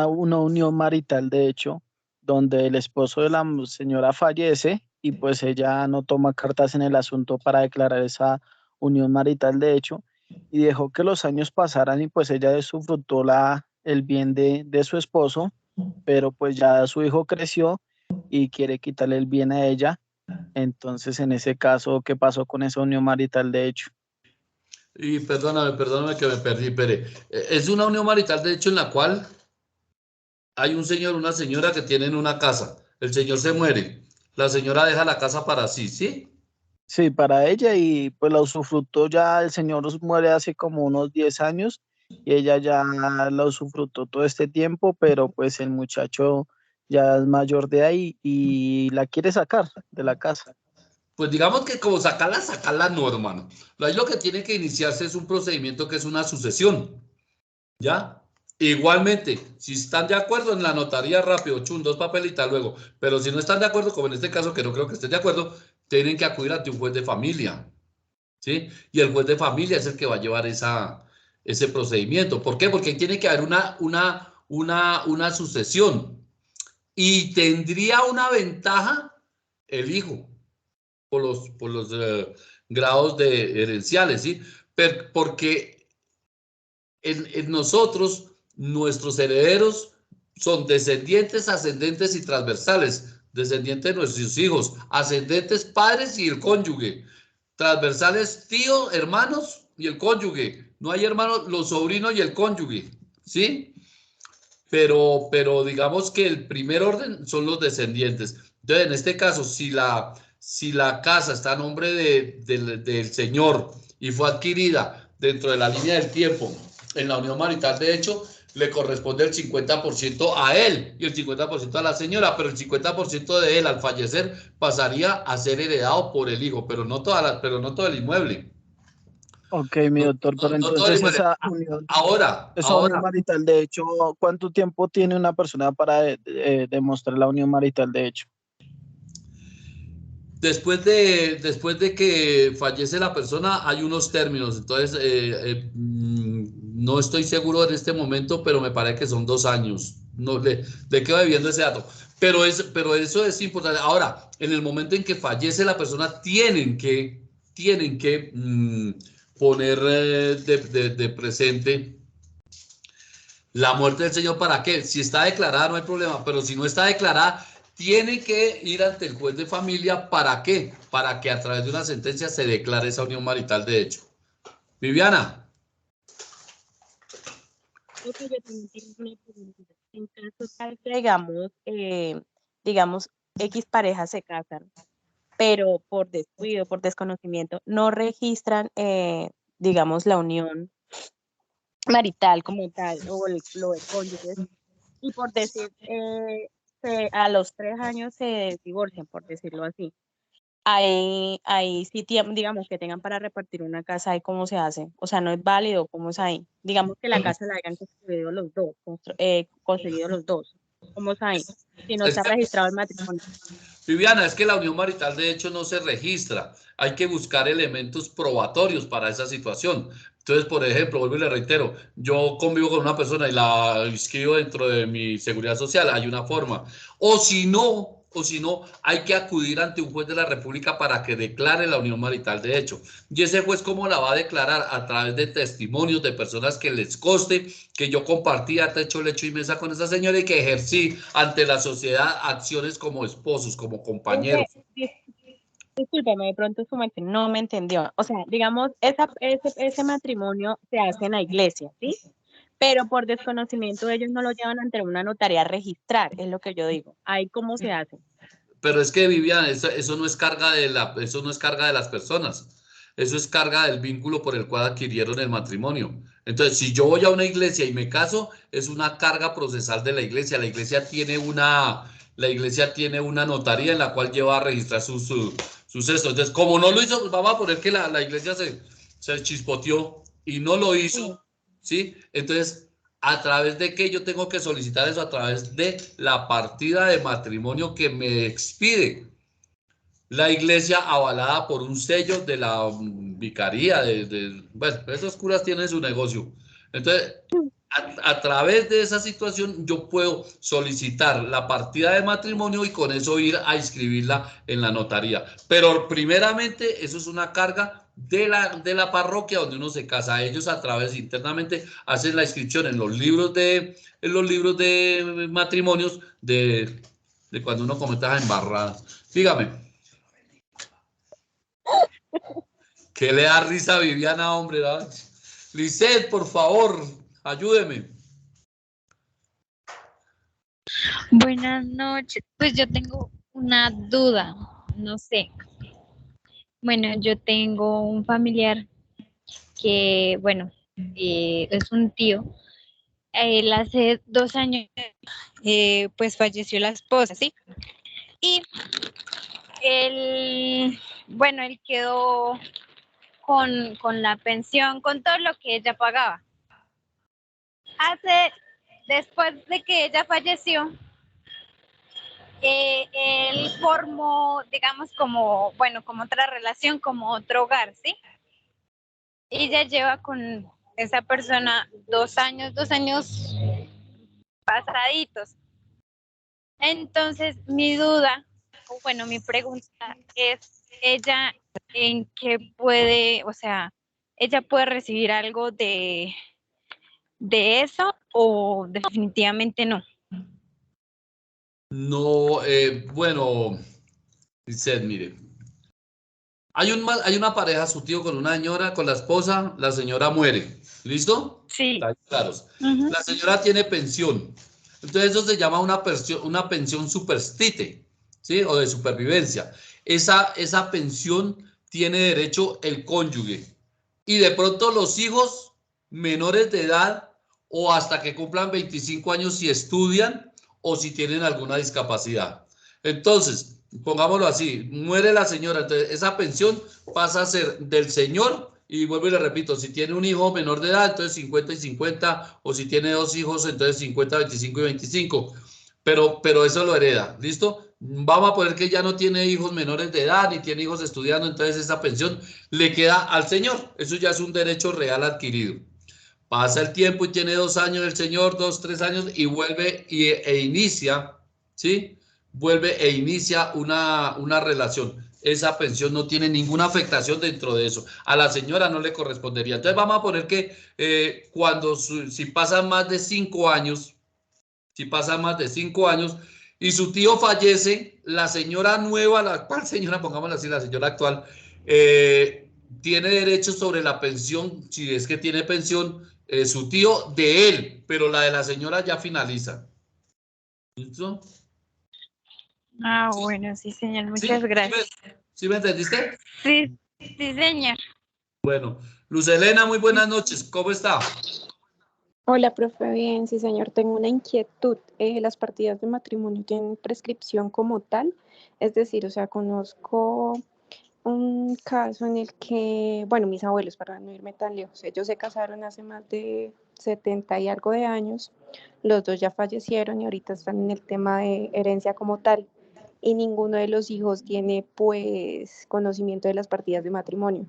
una unión marital, de hecho, donde el esposo de la señora fallece y pues ella no toma cartas en el asunto para declarar esa unión marital, de hecho, y dejó que los años pasaran y pues ella disfrutó el bien de su esposo, pero pues ya su hijo creció y quiere quitarle el bien a ella. Entonces, en ese caso, ¿qué pasó con esa unión marital, de hecho? Y perdóname que me perdí, Pere. Es una unión marital, de hecho, en la cual hay un señor, una señora que tienen una casa. El señor se muere. La señora deja la casa para sí, ¿sí? Sí, para ella y pues la usufructó ya, el señor muere hace como unos 10 años y ella ya la usufructó todo este tiempo, pero pues el muchacho ya es mayor de ahí y la quiere sacar de la casa. Pues digamos que como sacarla no, hermano. Ahí lo que tiene que iniciarse es un procedimiento que es una sucesión, ¿ya? Igualmente, si están de acuerdo en la notaría rápido, dos papelitas luego, pero si no están de acuerdo, como en este caso, que no creo que estén de acuerdo, tienen que acudir ante un juez de familia, ¿sí? Y el juez de familia es el que va a llevar ese procedimiento. ¿Por qué? Porque tiene que haber una sucesión y tendría una ventaja el hijo por los grados herenciales, ¿sí? Porque en nosotros, nuestros herederos son descendientes, ascendentes y transversales. Descendientes de nuestros hijos, ascendentes padres y el cónyuge. Transversales tíos, hermanos y el cónyuge. No hay hermanos, los sobrinos y el cónyuge, ¿sí? Pero digamos que el primer orden son los descendientes. Entonces, en este caso, si la casa está a nombre del señor y fue adquirida dentro de la línea del tiempo en la unión marital, de hecho, le corresponde el 50% a él y el 50% a la señora, pero el 50% de él al fallecer pasaría a ser heredado por el hijo, pero no todo el inmueble. Ok, mi doctor, pero No todo el entonces inmueble. Ahora, esa unión marital, de hecho, ¿cuánto tiempo tiene una persona para demostrar la unión marital, de hecho? después de que fallece la persona hay unos términos, entonces no estoy seguro en este momento, pero me parece que son 2 años. No, le quedo debiendo ese dato. Pero eso es importante. Ahora, en el momento en que fallece la persona, tienen que poner de presente la muerte del señor. ¿Para qué? Si está declarada no hay problema, pero si no está declarada, tiene que ir ante el juez de familia. ¿Para qué? Para que a través de una sentencia se declare esa unión marital de hecho. Viviana. Ok, yo también tengo una pregunta. En caso tal que digamos, X parejas se casan, pero por descuido, por desconocimiento, no registran, digamos, la unión marital como tal, o lo de cónyuges, y por decir, a los 3 años se divorcian, por decirlo así. Ahí sí, digamos, que tengan para repartir una casa, ¿ahí cómo se hace? O sea, no es válido, ¿cómo es ahí? Digamos que la casa la hayan construido los dos, conseguido los dos. ¿Cómo es ahí? Si no Es está que, registrado el matrimonio. Viviana, es que la unión marital de hecho no se registra. Hay que buscar elementos probatorios para esa situación. Entonces, por ejemplo, vuelvo y le reitero, yo convivo con una persona y la inscribo dentro de mi seguridad social, hay una forma. O si no, hay que acudir ante un juez de la República para que declare la unión marital de hecho. Y ese juez, ¿cómo la va a declarar? A través de testimonios de personas que les conste que yo compartía techo, lecho y mesa con esa señora y que ejercí ante la sociedad acciones como esposos, como compañeros. Discúlpeme, de pronto su merced no me entendió. O sea, digamos, ese matrimonio se hace en la iglesia, ¿sí? Pero por desconocimiento ellos no lo llevan ante una notaría a registrar, es lo que yo digo. Ahí cómo se hace. Pero es que, Vivian, eso no es carga eso no es carga de las personas. Eso es carga del vínculo por el cual adquirieron el matrimonio. Entonces, si yo voy a una iglesia y me caso, es una carga procesal de la iglesia. La iglesia tiene una notaría en la cual lleva a registrar sus esto. Entonces, como no lo hizo, pues vamos a poner que la iglesia se chispoteó y no lo hizo, ¿sí? Entonces, ¿a través de qué yo tengo que solicitar eso? A través de la partida de matrimonio que me expide la iglesia, avalada por un sello de la vicaría. Bueno, esos curas tienen su negocio. Entonces, a través de esa situación, yo puedo solicitar la partida de matrimonio y con eso ir a inscribirla en la notaría. Pero primeramente, eso es una carga de la parroquia donde uno se casa. Ellos a través internamente hacen la inscripción en los libros de matrimonios de cuando uno comete las embarradas. Dígame. ¿Qué le da risa a Viviana, hombre? Lisette, por favor, ayúdeme. Buenas noches. Pues yo tengo una duda, no sé. Bueno, yo tengo un familiar que, bueno, es un tío. Él hace 2 años, pues falleció la esposa, ¿sí? Y él, bueno, él quedó con la pensión, con todo lo que ella pagaba. Después de que ella falleció, él formó, digamos, como otra relación, como otro hogar, ¿sí? Y ya lleva con esa persona 2 años pasaditos. Entonces, mi duda, o bueno, mi pregunta es, ¿ella en qué puede, o sea, ella puede recibir algo de eso o definitivamente no? No, bueno, Lisette, mire. Hay una pareja, su tío con una señora, con la esposa, la señora muere. ¿Listo? Sí. Está claros. Ujú. La señora tiene pensión. Entonces eso se llama una pensión superstite, ¿sí? O de supervivencia. Esa pensión tiene derecho el cónyuge. Y de pronto los hijos menores de edad o hasta que cumplan 25 años si estudian o si tienen alguna discapacidad. Entonces, pongámoslo así, muere la señora, entonces esa pensión pasa a ser del señor. Y vuelvo y le repito, si tiene un hijo menor de edad, entonces 50 y 50, o si tiene dos hijos, entonces 50, 25 y 25. Pero eso lo hereda, ¿listo? Vamos a poner que ya no tiene hijos menores de edad, ni tiene hijos estudiando, entonces esa pensión le queda al señor. Eso ya es un derecho real adquirido. Pasa el tiempo y tiene 2 años el señor, 2, 3 años, y vuelve e inicia, ¿sí? Vuelve e inicia una relación. Esa pensión no tiene ninguna afectación dentro de eso. A la señora no le correspondería. Entonces vamos a poner que si pasan más de 5 años, y su tío fallece, la señora nueva, la actual señora, pongámosla así, la señora actual, tiene derecho sobre la pensión, si es que tiene pensión, su tío de él, pero la de la señora ya finaliza. ¿Listo? Ah, bueno, sí, señor, ¿Sí? muchas gracias. ¿Sí me entendiste? Sí, sí, señor. Bueno, Luz Helena, muy buenas noches. ¿Cómo está? Hola, profe, bien, sí, señor. Tengo una inquietud. ¿Las partidas de matrimonio tienen prescripción como tal? Es decir, o sea, conozco un caso en el que, bueno, mis abuelos, para no irme tan lejos, ellos se casaron hace más de 70 y algo de años. Los dos ya fallecieron y ahorita están en el tema de herencia como tal. Y ninguno de los hijos tiene, pues, conocimiento de las partidas de matrimonio.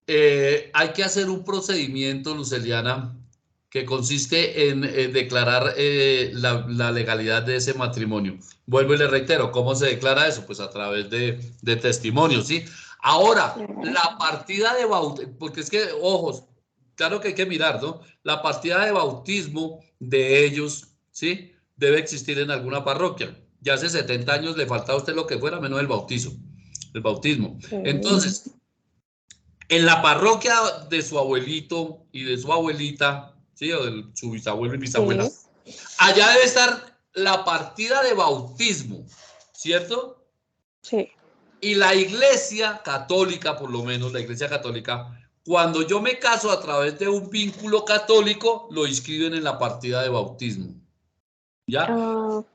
Hay que hacer un procedimiento, Luceliana, que consiste en declarar la legalidad de ese matrimonio. Vuelvo y le reitero, ¿cómo se declara eso? Pues a través de testimonios, ¿sí? Ahora, la partida de bautismo, porque es que, ojos, claro que hay que mirar, ¿no? La partida de bautismo de ellos, ¿sí? Debe existir en alguna parroquia. Ya hace 70 años le faltaba a usted lo que fuera, menos el bautismo. Entonces, en la parroquia de su abuelito y de su abuelita, ¿sí? O de su bisabuelo y bisabuela, allá debe estar la partida de bautismo, ¿cierto? Sí. Y la iglesia católica, por lo menos la iglesia católica, cuando yo me caso a través de un vínculo católico, lo inscriben en la partida de bautismo. ¿Ya?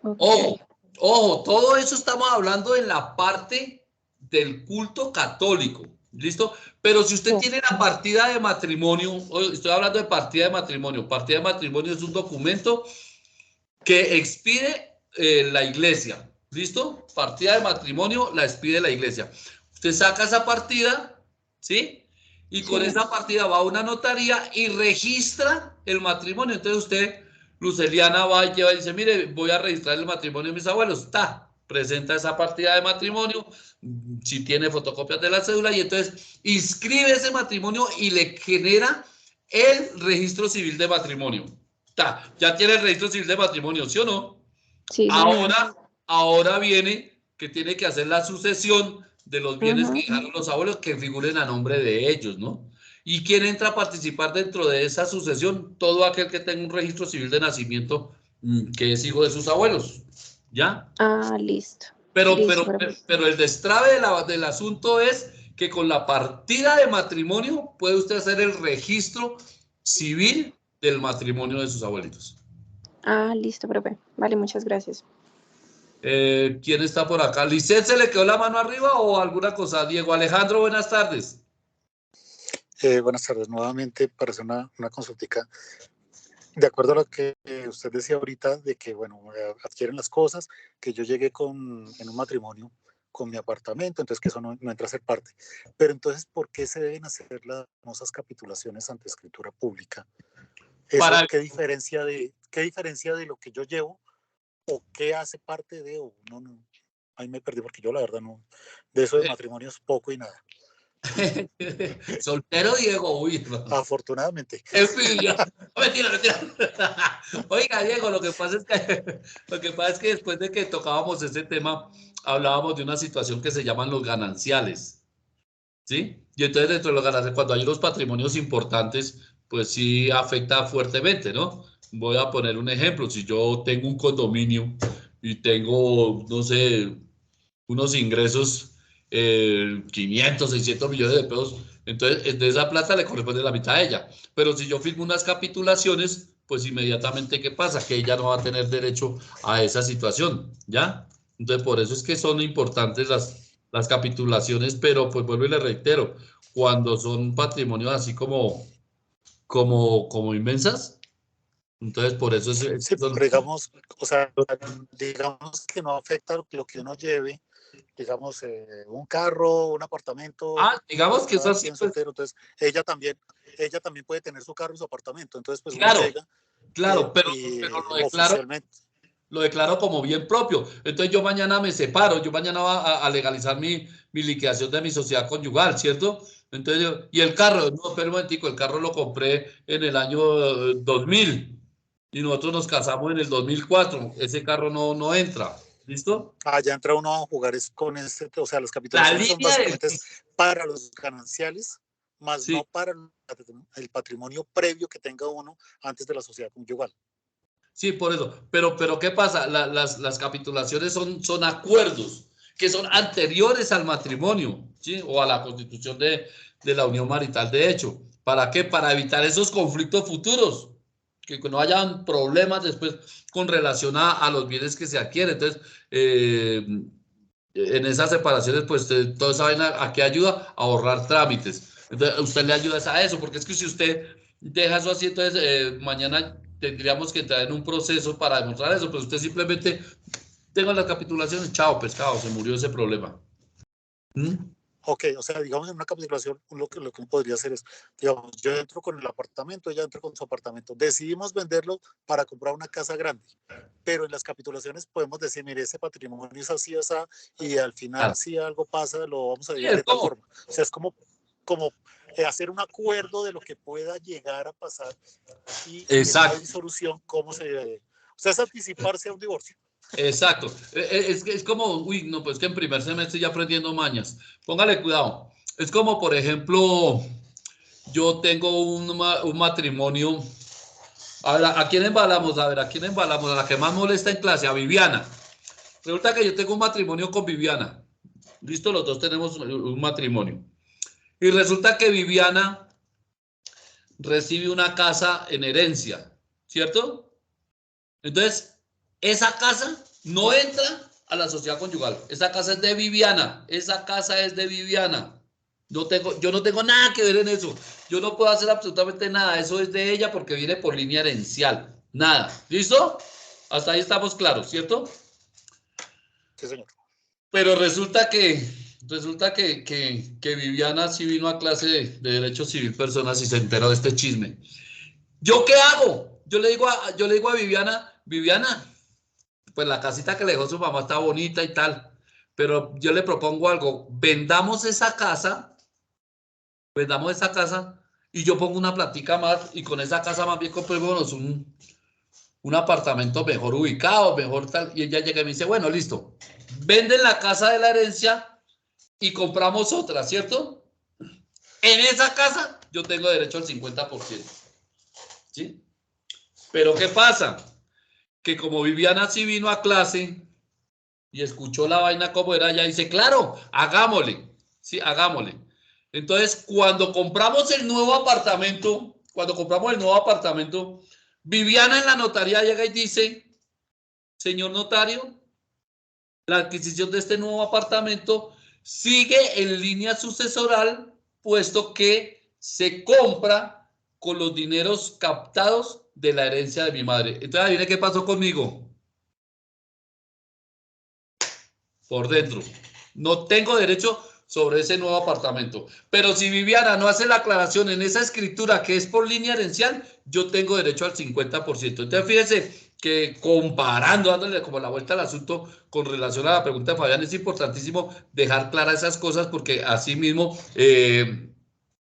Okay. Ojo, todo eso estamos hablando en la parte del culto católico. ¿Listo? Pero si usted tiene la partida de matrimonio, estoy hablando de partida de matrimonio. Partida de matrimonio es un documento que expide la iglesia. ¿Listo? Partida de matrimonio la expide la iglesia. Usted saca esa partida, ¿sí? Y con esa partida va a una notaría y registra el matrimonio. Entonces usted, Luceliana, va y lleva y dice, mire, voy a registrar el matrimonio de mis abuelos. Presenta esa partida de matrimonio, si tiene fotocopias de la cédula, y entonces inscribe ese matrimonio y le genera el registro civil de matrimonio. Ya tiene el registro civil de matrimonio, ¿sí o no? Sí, ahora viene que tiene que hacer la sucesión de los bienes que dejaron los abuelos que figuren a nombre de ellos, ¿no? ¿Y quién entra a participar dentro de esa sucesión? Todo aquel que tenga un registro civil de nacimiento que es hijo de sus abuelos, ¿ya? Listo. Pero el destrabe del asunto es que con la partida de matrimonio puede usted hacer el registro civil del matrimonio de sus abuelitos. Listo, profe. Vale, muchas gracias. ¿Quién está por acá? ¿Lisset se le quedó la mano arriba o alguna cosa? Diego Alejandro, buenas tardes. Buenas tardes. Nuevamente, para hacer una consultica. De acuerdo a lo que usted decía ahorita, de que, bueno, adquieren las cosas, que yo llegué en un matrimonio con mi apartamento, entonces que eso no entra a ser parte. Pero entonces, ¿por qué se deben hacer las famosas capitulaciones ante escritura pública? ¿Qué diferencia de lo que yo llevo o qué hace parte de? Ahí me perdí porque yo la verdad no, de eso de matrimonios poco y nada. Soltero Diego, uy. Afortunadamente. Envidia. Mentira. Oiga, Diego, lo que pasa es que después de que tocábamos este tema, hablábamos de una situación que se llaman los gananciales, ¿sí? Y entonces dentro de los gananciales, cuando hay unos patrimonios importantes, pues sí afecta fuertemente, ¿no? Voy a poner un ejemplo. Si yo tengo un condominio y tengo, no sé, unos ingresos 500, 600 millones de pesos, entonces de esa plata le corresponde la mitad a ella. Pero si yo firmo unas capitulaciones, pues inmediatamente, ¿qué pasa? Que ella no va a tener derecho a esa situación, ¿ya? Entonces por eso es que son importantes las capitulaciones, pero pues vuelvo y le reitero, cuando son patrimonios así como inmensas, entonces por eso es... Sí, pero digamos, o sea, digamos que no afecta lo que uno lleve, digamos, un carro, un apartamento. Digamos que eso así, pues, entonces ella también puede tener su carro y su apartamento, entonces pues claro, uno llega, claro, pero lo declaro como bien propio. Entonces yo mañana me separo, yo mañana voy a legalizar mi liquidación de mi sociedad conyugal, ¿cierto? Entonces y el carro, no, espera un momentico, el carro lo compré en el año 2000 y nosotros nos casamos en el 2004, ese carro no entra. ¿Listo? Ya entra uno a jugar con o sea, las capitulaciones son básicamente para los gananciales, más Sí. no para el patrimonio previo que tenga uno antes de la sociedad conyugal. Sí, por eso. Pero ¿qué pasa? Las capitulaciones son acuerdos que son anteriores al matrimonio, ¿sí? O a la constitución de la unión marital de hecho. ¿Para qué? Para evitar esos conflictos futuros, que no hayan problemas después con relación a los bienes que se adquieren. Entonces, en esas separaciones, pues toda esa vaina, ¿a qué ayuda? A ahorrar trámites. Entonces, usted le ayuda a eso, porque es que si usted deja eso así, entonces mañana tendríamos que entrar en un proceso para demostrar eso, pero usted simplemente tenga las capitulaciones, chao, pescado, se murió ese problema. ¿Mm? Ok, o sea, digamos en una capitulación lo que uno podría hacer es, digamos, yo entro con el apartamento, ella entra con su apartamento, decidimos venderlo para comprar una casa grande, pero en las capitulaciones podemos decir, mire, ese patrimonio es así, así, y al final Claro. si algo pasa, lo vamos a Sí, dividir de tal ¿cómo? forma. O sea, es como hacer un acuerdo de lo que pueda llegar a pasar y en Exacto. una disolución, cómo se... O sea, es anticiparse a un divorcio. Exacto. Es como, uy, no, pues que en primer semestre ya aprendiendo mañas. Póngale cuidado. Es como, por ejemplo, yo tengo un matrimonio. A ver, ¿a quién embalamos? A ver, ¿a quién embalamos? A la que más molesta en clase, a Viviana. Resulta que yo tengo un matrimonio con Viviana. Listo, los dos tenemos un matrimonio. Y resulta que Viviana recibe una casa en herencia, ¿cierto? Entonces, esa casa no entra a la sociedad conyugal. Esa casa es de Viviana. Esa casa es de Viviana. Yo no tengo nada que ver en eso. Yo no puedo hacer absolutamente nada. Eso es de ella porque viene por línea herencial. Nada. ¿Listo? Hasta ahí estamos claros, ¿cierto? Sí, señor. Pero resulta que Viviana sí vino a clase de Derecho Civil Personas y se enteró de este chisme. ¿Yo qué hago? Yo le digo a Viviana, pues la casita que le dejó su mamá está bonita y tal, pero yo le propongo algo, vendamos esa casa y yo pongo una platica más y con esa casa más bien comprémonos un apartamento mejor ubicado, mejor tal, y ella llega y me dice, bueno, listo, venden la casa de la herencia y compramos otra, ¿cierto? En esa casa yo tengo derecho al 50%, ¿sí? Pero ¿qué pasa? Que como Viviana sí vino a clase y escuchó la vaina como era, ella dice, claro, hagámosle, sí, hagámosle. Entonces, cuando compramos el nuevo apartamento, Viviana en la notaría llega y dice, señor notario, la adquisición de este nuevo apartamento sigue en línea sucesoral, puesto que se compra con los dineros captados de la herencia de mi madre. Entonces, adivine qué pasó conmigo. Por dentro. No tengo derecho sobre ese nuevo apartamento. Pero si Viviana no hace la aclaración en esa escritura que es por línea herencial, yo tengo derecho al 50%. Entonces, fíjense que comparando, dándole como la vuelta al asunto con relación a la pregunta de Fabián, es importantísimo dejar claras esas cosas porque así mismo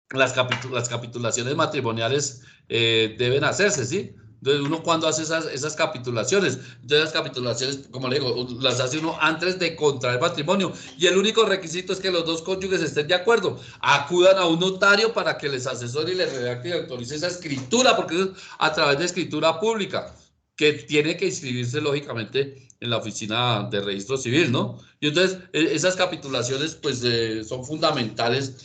las capitulaciones matrimoniales deben hacerse, ¿sí? Entonces, uno cuando hace esas capitulaciones, entonces las capitulaciones, como le digo, las hace uno antes de contraer matrimonio y el único requisito es que los dos cónyuges estén de acuerdo, acudan a un notario para que les asesore y les redacte y autorice esa escritura, porque es a través de escritura pública, que tiene que inscribirse lógicamente en la oficina de registro civil, ¿no? Y entonces esas capitulaciones pues son fundamentales,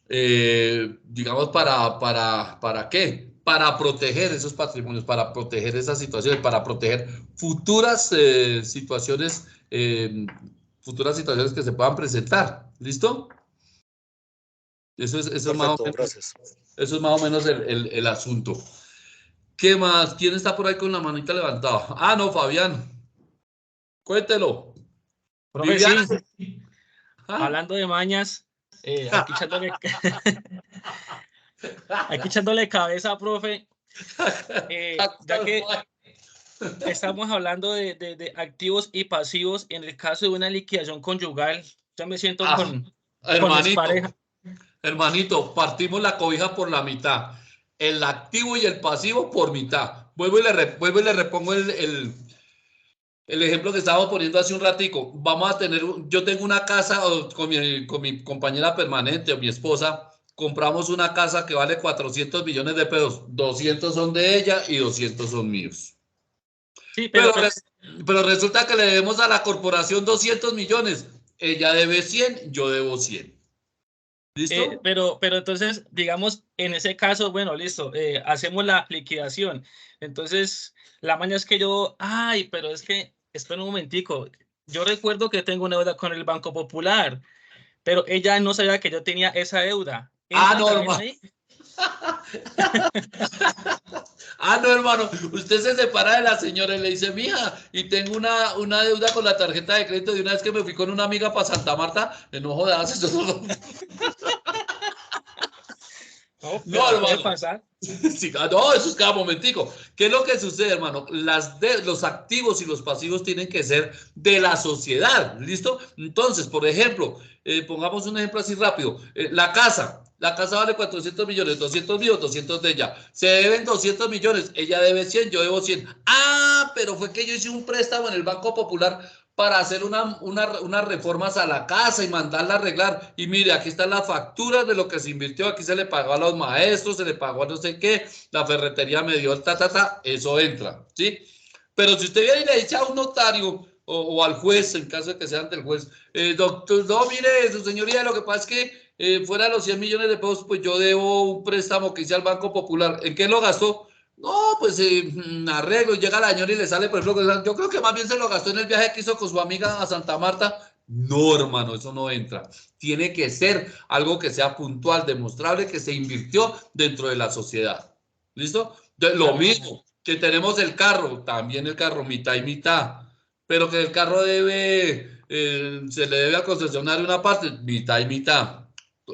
digamos, ¿para qué? Para proteger esos patrimonios, para proteger esas situaciones, para proteger futuras situaciones que se puedan presentar. ¿Listo? Eso es más o Perfecto, menos, gracias. eso es más o menos el asunto. ¿Qué más? ¿Quién está por ahí con la manita levantada? Ah, no, Fabián. Cuéntelo. Profe, Viviana. sí, hablando de mañas, aquí echándole cabeza, profe, ya que estamos hablando de activos y pasivos, en el caso de una liquidación conyugal, yo me siento con mi pareja. Hermanito, partimos la cobija por la mitad. El activo y el pasivo por mitad. Vuelvo y le repongo el ejemplo que estábamos poniendo hace un ratico, vamos a tener, yo tengo una casa con mi compañera permanente o mi esposa, compramos una casa que vale 400 millones de pesos, 200 son de ella y 200 son míos. Sí, Pero resulta que le debemos a la corporación 200 millones, ella debe 100, yo debo 100. ¿Listo? Pero entonces, digamos, en ese caso, bueno, listo, hacemos la liquidación. Entonces, la maña es que yo, ay, pero es que, espera un momentico, yo recuerdo que tengo una deuda con el Banco Popular, pero ella no sabía que yo tenía esa deuda. No, hermano. No, hermano, usted se separa de la señora y le dice, mija, y tengo una deuda con la tarjeta de crédito de una vez que me fui con una amiga para Santa Marta, no jodas, eso no. No, hermano. Pasar. Sí, no, eso es cada momentico. ¿Qué es lo que sucede, hermano? Los activos y los pasivos tienen que ser de la sociedad, ¿listo? Entonces, por ejemplo, pongamos un ejemplo así rápido. La casa vale 400 millones, 200 míos, 200 de ella. Se deben 200 millones, ella debe 100, yo debo 100. Pero fue que yo hice un préstamo en el Banco Popular para hacer unas reformas a la casa y mandarla a arreglar. Y mire, aquí están las facturas de lo que se invirtió, aquí se le pagó a los maestros, se le pagó a no sé qué, la ferretería me dio el eso entra, ¿sí? Pero si usted viene y le dice a un notario o al juez, en caso de que sea ante el juez, doctor, no, mire, su señoría, lo que pasa es que fuera de los 100 millones de pesos, pues yo debo un préstamo que hice al Banco Popular. ¿En qué lo gastó? No, pues arreglo, llega la señora y le sale, por ejemplo, yo creo que más bien se lo gastó en el viaje que hizo con su amiga a Santa Marta. No, hermano, eso no entra. Tiene que ser algo que sea puntual, demostrable, que se invirtió dentro de la sociedad. ¿Listo? Lo mismo, que tenemos el carro, también el carro, mitad y mitad, pero que el carro se le debe a concesionar una parte, mitad y mitad.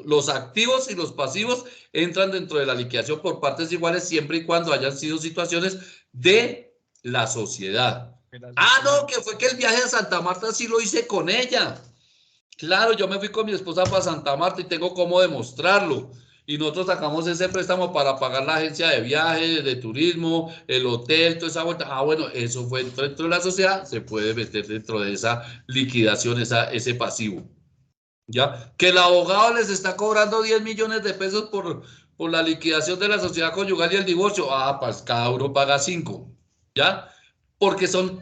Los activos y los pasivos entran dentro de la liquidación por partes iguales siempre y cuando hayan sido situaciones de la sociedad. No, que fue que el viaje a Santa Marta sí lo hice con ella. Claro, yo me fui con mi esposa para Santa Marta y tengo cómo demostrarlo. Y nosotros sacamos ese préstamo para pagar la agencia de viajes, de turismo, el hotel, toda esa vuelta. Bueno, eso fue dentro de la sociedad, se puede meter dentro de esa liquidación, ese pasivo. ¿Ya? Que el abogado les está cobrando 10 millones de pesos por la liquidación de la sociedad conyugal y el divorcio. Pues cada uno paga 5, ¿ya? Porque son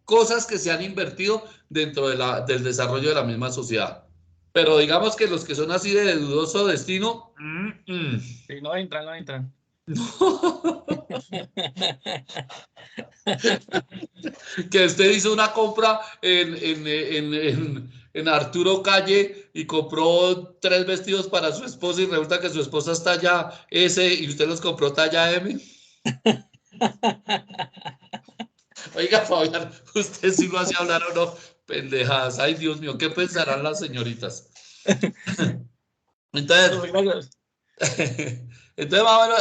cosas que se han invertido dentro del desarrollo de la misma sociedad. Pero digamos que los que son así de dudoso destino... Sí, no entran. Que usted hizo una compra en Arturo Calle y compró 3 vestidos para su esposa y resulta que su esposa es talla S y usted los compró talla M. Oiga, Fabián, usted sí lo hace hablar o no, pendejadas. Ay, Dios mío, ¿qué pensarán las señoritas? Entonces,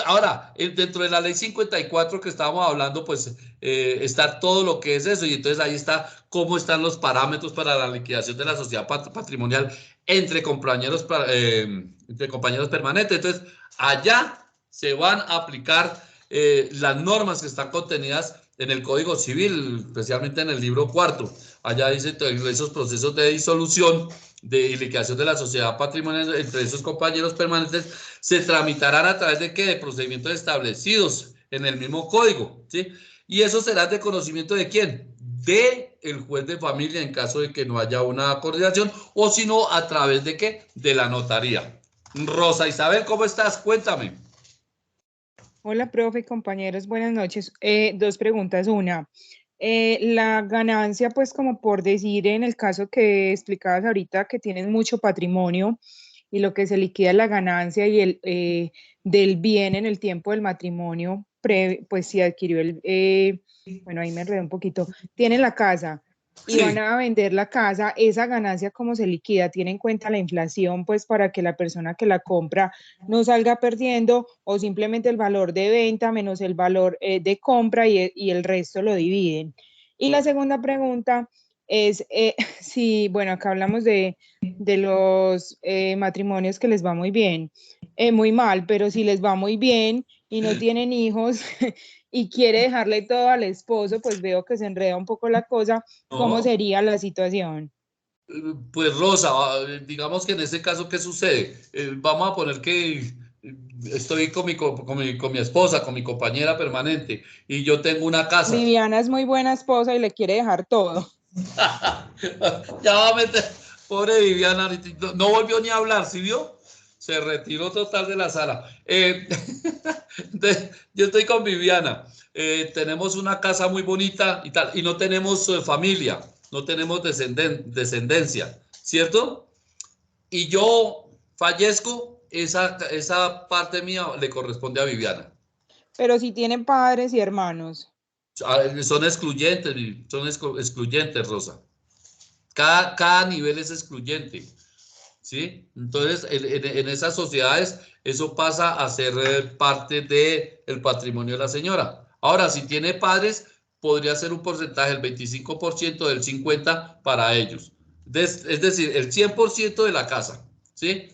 ahora, dentro de la ley 54 que estábamos hablando, pues está todo lo que es eso, y entonces ahí está cómo están los parámetros para la liquidación de la sociedad patrimonial entre compañeros permanentes. Entonces, allá se van a aplicar las normas que están contenidas en el Código Civil, especialmente en el libro 4. Allá dice esos procesos de disolución, de liquidación de la sociedad patrimonial entre esos compañeros permanentes se tramitarán a través de procedimientos establecidos en el mismo código, ¿sí? Y eso será de conocimiento de quién, de el juez de familia en caso de que no haya una coordinación, o si no, a través de qué, de la notaría. Rosa Isabel, ¿cómo estás? Cuéntame. Hola, profe, compañeros, buenas noches. 2 preguntas. Una, la ganancia, pues como por decir, en el caso que explicabas ahorita, que tienes mucho patrimonio y lo que se liquida es la ganancia y el del bien en el tiempo del matrimonio, pues si adquirió bueno, ahí me enredé un poquito, tienen la casa y van a vender la casa, esa ganancia cómo se liquida, tiene en cuenta la inflación, pues para que la persona que la compra no salga perdiendo, o simplemente el valor de venta menos el valor de compra y el resto lo dividen. Y la segunda pregunta es si, bueno, acá hablamos de los matrimonios que les va muy bien, muy mal, pero si les va muy bien y no tienen hijos y quiere dejarle todo al esposo, pues veo que se enreda un poco la cosa. ¿Cómo No. sería la situación? Pues Rosa, digamos que en ese caso, ¿qué sucede? Vamos a poner que estoy con mi esposa, con mi compañera permanente, y yo tengo una casa. Viviana es muy buena esposa y le quiere dejar todo. Ya va a meter, pobre Viviana, no volvió ni a hablar, ¿sí vio? Se retiró total de la sala. Yo estoy con Viviana, tenemos una casa muy bonita y tal, y no tenemos familia, no tenemos descendencia, ¿cierto? Y yo fallezco, esa parte mía le corresponde a Viviana. Pero si tienen padres y hermanos. Son excluyentes, Rosa. Cada nivel es excluyente, ¿sí? Entonces, en esas sociedades, eso pasa a ser parte del patrimonio de la señora. Ahora, si tiene padres, podría ser un porcentaje del 25%, del 50% para ellos. Es decir, el 100% de la casa, ¿sí?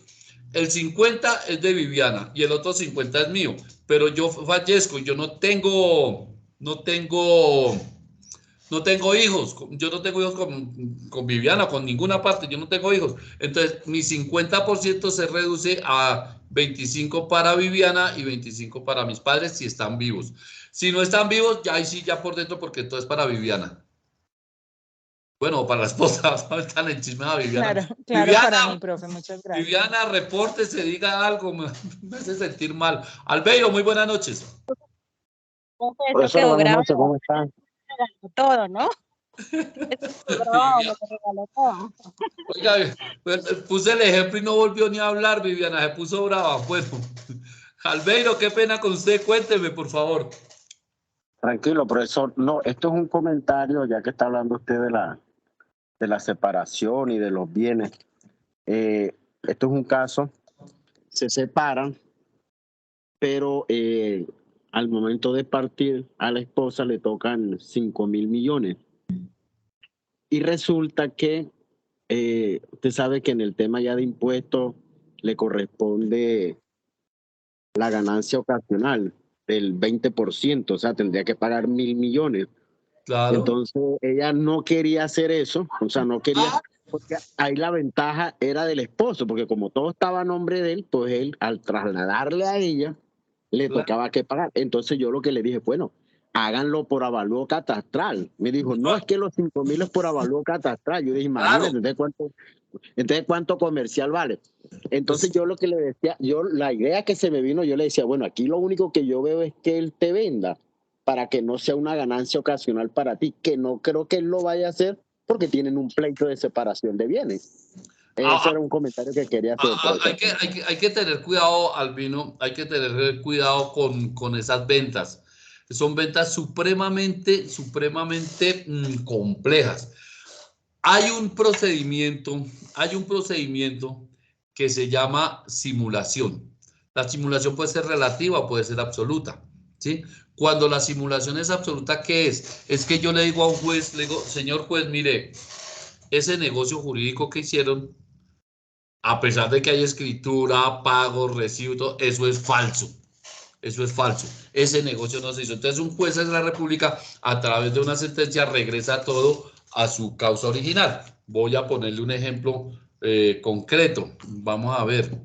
El 50% es de Viviana y el otro 50% es mío. Pero yo fallezco, yo no tengo hijos, yo no tengo hijos con Viviana, con ninguna parte, yo no tengo hijos. Entonces, mi 50% se reduce a 25% para Viviana y 25% para mis padres si están vivos. Si no están vivos, ya ahí sí, ya por dentro, porque todo es para Viviana. Bueno, para la esposa, están en chisme a Viviana. Claro, Viviana, para mí, profe, muchas gracias. Viviana, repórtese, diga algo, me hace sentir mal. Albeiro, muy buenas noches. Profesor, buenas noches, ¿cómo están? Todo, ¿no? Oiga, puse el ejemplo y no volvió ni a hablar, Viviana, se puso brava. Bueno, Albeiro, qué pena con usted, cuénteme, por favor. Tranquilo, profesor. No, esto es un comentario, ya que está hablando usted de la separación y de los bienes. Esto es un caso, se separan, pero al momento de partir a la esposa le tocan 5.000 millones. Y resulta que usted sabe que en el tema ya de impuestos le corresponde la ganancia ocasional del 20%, o sea, tendría que pagar 1.000 millones. Claro. Entonces ella no quería hacer eso, o sea, no quería, porque ahí la ventaja era del esposo, porque como todo estaba a nombre de él, pues él al trasladarle a ella, le tocaba que pagar. Entonces yo lo que le dije, bueno, háganlo por avalúo catastral. Me dijo, no, es que los 5.000 es por avalúo catastral. Yo dije, imagínate, entonces ¿cuánto comercial vale? Entonces yo lo que le decía, la idea que se me vino, yo le decía, bueno, aquí lo único que yo veo es que él te venda para que no sea una ganancia ocasional para ti, que no creo que él lo vaya a hacer porque tienen un pleito de separación de bienes. Ese era un comentario que quería hacer. Hay que tener cuidado, Albino, hay que tener cuidado con esas ventas. Son ventas supremamente complejas. Hay un procedimiento que se llama simulación. La simulación puede ser relativa o puede ser absoluta, ¿sí? Cuando la simulación es absoluta, ¿qué es? Es que yo le digo a un juez, le digo, señor juez, mire, ese negocio jurídico que hicieron, a pesar de que hay escritura, pagos, recibos, eso es falso. Eso es falso. Ese negocio no se hizo. Entonces, un juez de la República, a través de una sentencia, regresa todo a su causa original. Voy a ponerle un ejemplo concreto. Vamos a ver.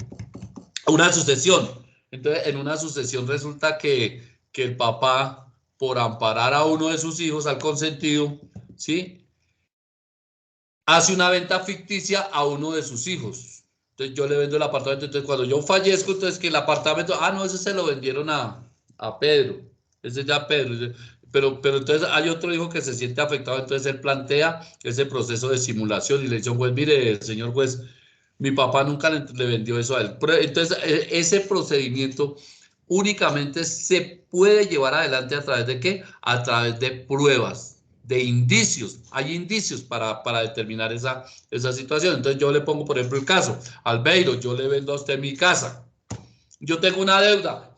Una sucesión. Entonces, en una sucesión resulta que el papá, por amparar a uno de sus hijos, al consentido, ¿sí?, hace una venta ficticia a uno de sus hijos. Entonces yo le vendo el apartamento. Entonces cuando yo fallezco, entonces que el apartamento, no, ese se lo vendieron a Pedro. Ese ya Pedro. Pero entonces hay otro hijo que se siente afectado. Entonces él plantea ese proceso de simulación y le dice, pues mire, señor juez, mi papá nunca le vendió eso a él. Entonces ese procedimiento únicamente se puede llevar adelante a través de ¿qué? A través de pruebas, de indicios. Hay indicios para determinar esa situación. Entonces yo le pongo, por ejemplo, el caso. Albeiro, yo le vendo a usted mi casa. Yo tengo una deuda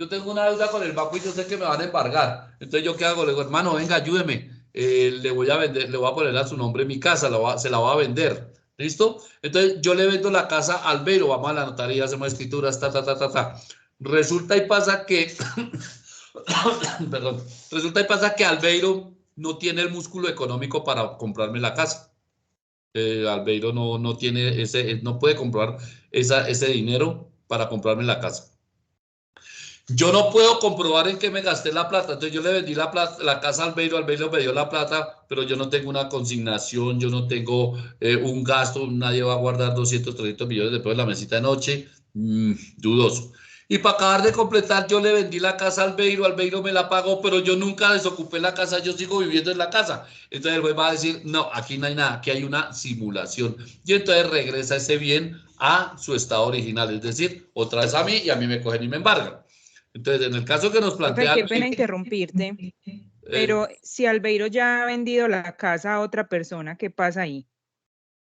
con el banco y yo sé que me van a embargar. Entonces yo ¿qué hago? Le digo, hermano, venga, ayúdeme. Le voy a vender, le voy a poner a su nombre mi casa, se la voy a vender. ¿Listo? Entonces yo le vendo la casa a Albeiro, vamos a la notaría, hacemos escrituras, Resulta y pasa que Perdón. Resulta y pasa que Albeiro no tiene el músculo económico para comprarme la casa. Albeiro no tiene no puede comprar ese dinero para comprarme la casa. Yo no puedo comprobar en qué me gasté la plata. Entonces yo le vendí la casa a Albeiro, Albeiro me dio la plata, pero yo no tengo una consignación, yo no tengo un gasto, nadie va a guardar 200, 300 millones después de la mesita de noche. Dudoso. Y para acabar de completar, yo le vendí la casa a Albeiro, Albeiro me la pagó, pero yo nunca desocupé la casa, yo sigo viviendo en la casa. Entonces el juez va a decir, no, aquí no hay nada, aquí hay una simulación. Y entonces regresa ese bien a su estado original, es decir, otra vez a mí y a mí me cogen y me embargan. Entonces, en el caso que nos plantea... Qué pena interrumpirte, pero si Albeiro ya ha vendido la casa a otra persona, ¿qué pasa ahí?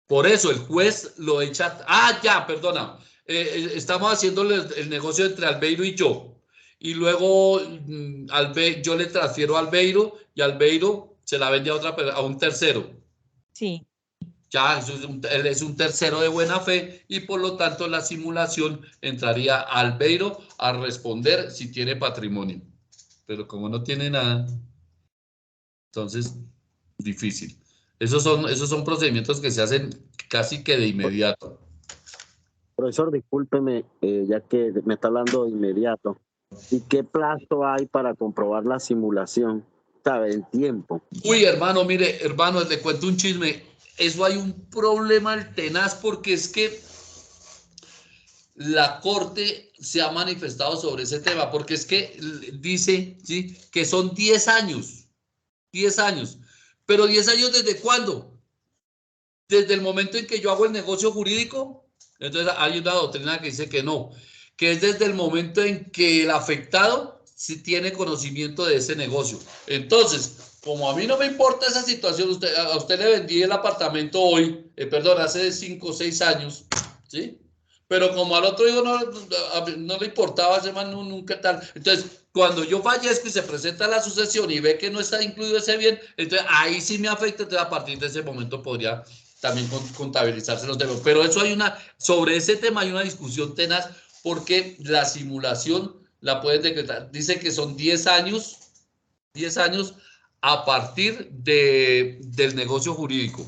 Por eso el juez lo echa... ya, perdona. Estamos haciendo el negocio entre Albeiro y yo. Y luego yo le transfiero a Albeiro y Albeiro se la vende a un tercero. Sí. Ya, él es un tercero de buena fe y por lo tanto la simulación entraría a Albeiro a responder si tiene patrimonio. Pero como no tiene nada, entonces difícil. Esos son procedimientos que se hacen casi que de inmediato. Profesor, discúlpeme, ya que me está hablando de inmediato. ¿Y qué plazo hay para comprobar la simulación? ¿Sabe? El tiempo. Uy, hermano, mire, hermano, le cuento un chisme. Eso hay un problema tenaz porque es que la Corte se ha manifestado sobre ese tema, porque es que dice, ¿sí?, que son 10 años. 10 años. Pero 10 años ¿desde cuándo? Desde el momento en que yo hago el negocio jurídico. Entonces hay una doctrina que dice que no, que es desde el momento en que el afectado sí tiene conocimiento de ese negocio. Entonces, como a mí no me importa esa situación, a usted le vendí el apartamento hoy, hace 5 o 6 años, ¿sí? Pero como al otro hijo no le importaba, ese man nunca tal. Entonces, cuando yo fallezco y se presenta la sucesión y ve que no está incluido ese bien, entonces ahí sí me afecta, entonces a partir de ese momento podría también contabilizarse los temas. Pero eso sobre ese tema hay una discusión tenaz porque la simulación la pueden decretar. Dice que son 10 años a partir del negocio jurídico.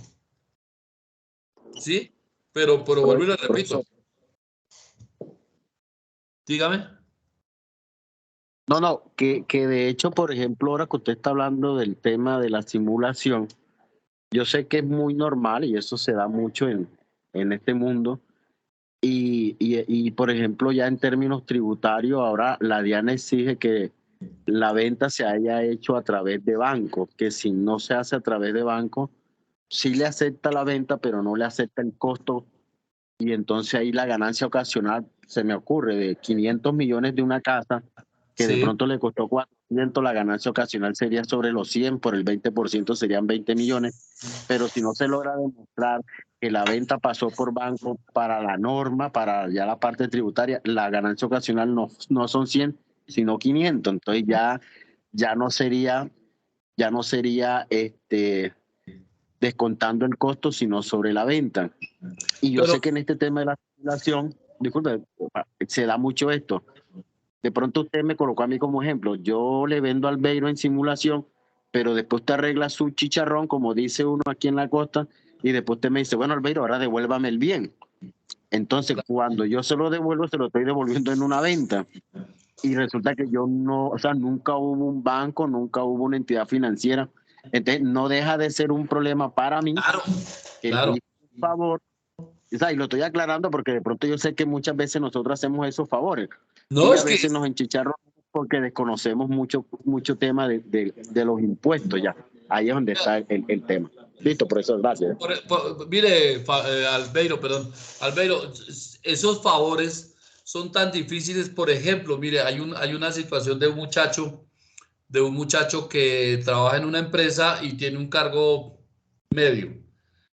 ¿Sí? Pero vuelvo y lo repito. Dígame. No, que de hecho, por ejemplo, ahora que usted está hablando del tema de la simulación, yo sé que es muy normal y eso se da mucho en este mundo. Y, por ejemplo, ya en términos tributarios, ahora la DIAN exige que la venta se haya hecho a través de banco, que si no se hace a través de banco, sí le acepta la venta, pero no le acepta el costo. Y entonces ahí la ganancia ocasional, se me ocurre, de 500 millones de una casa, que de pronto le costó 400, la ganancia ocasional sería sobre los 100, por el 20% serían 20 millones. Pero si no se logra demostrar que la venta pasó por banco para la norma, para ya la parte tributaria, la ganancia ocasional no son 100, sino 500. Entonces ya no sería descontando el costo, sino sobre la venta. Y yo sé que en este tema de la simulación, disculpe, se da mucho esto. De pronto usted me colocó a mí como ejemplo. Yo le vendo a Albeiro en simulación, pero después usted arregla su chicharrón, como dice uno aquí en la costa, y después usted me dice, bueno, Albeiro, ahora devuélvame el bien. Entonces, cuando yo se lo devuelvo, se lo estoy devolviendo en una venta. Y resulta que nunca hubo un banco, nunca hubo una entidad financiera. Entonces, no deja de ser un problema para mí. Claro. Por favor. Y lo estoy aclarando porque de pronto yo sé que muchas veces nosotros hacemos esos favores. No, y a veces nos enchicharramos porque desconocemos mucho tema de los impuestos ya. Ahí es donde está el tema. Listo, profesor, gracias. Mire, Albeiro, esos favores son tan difíciles. Por ejemplo, mire, hay una situación de un muchacho que trabaja en una empresa y tiene un cargo medio.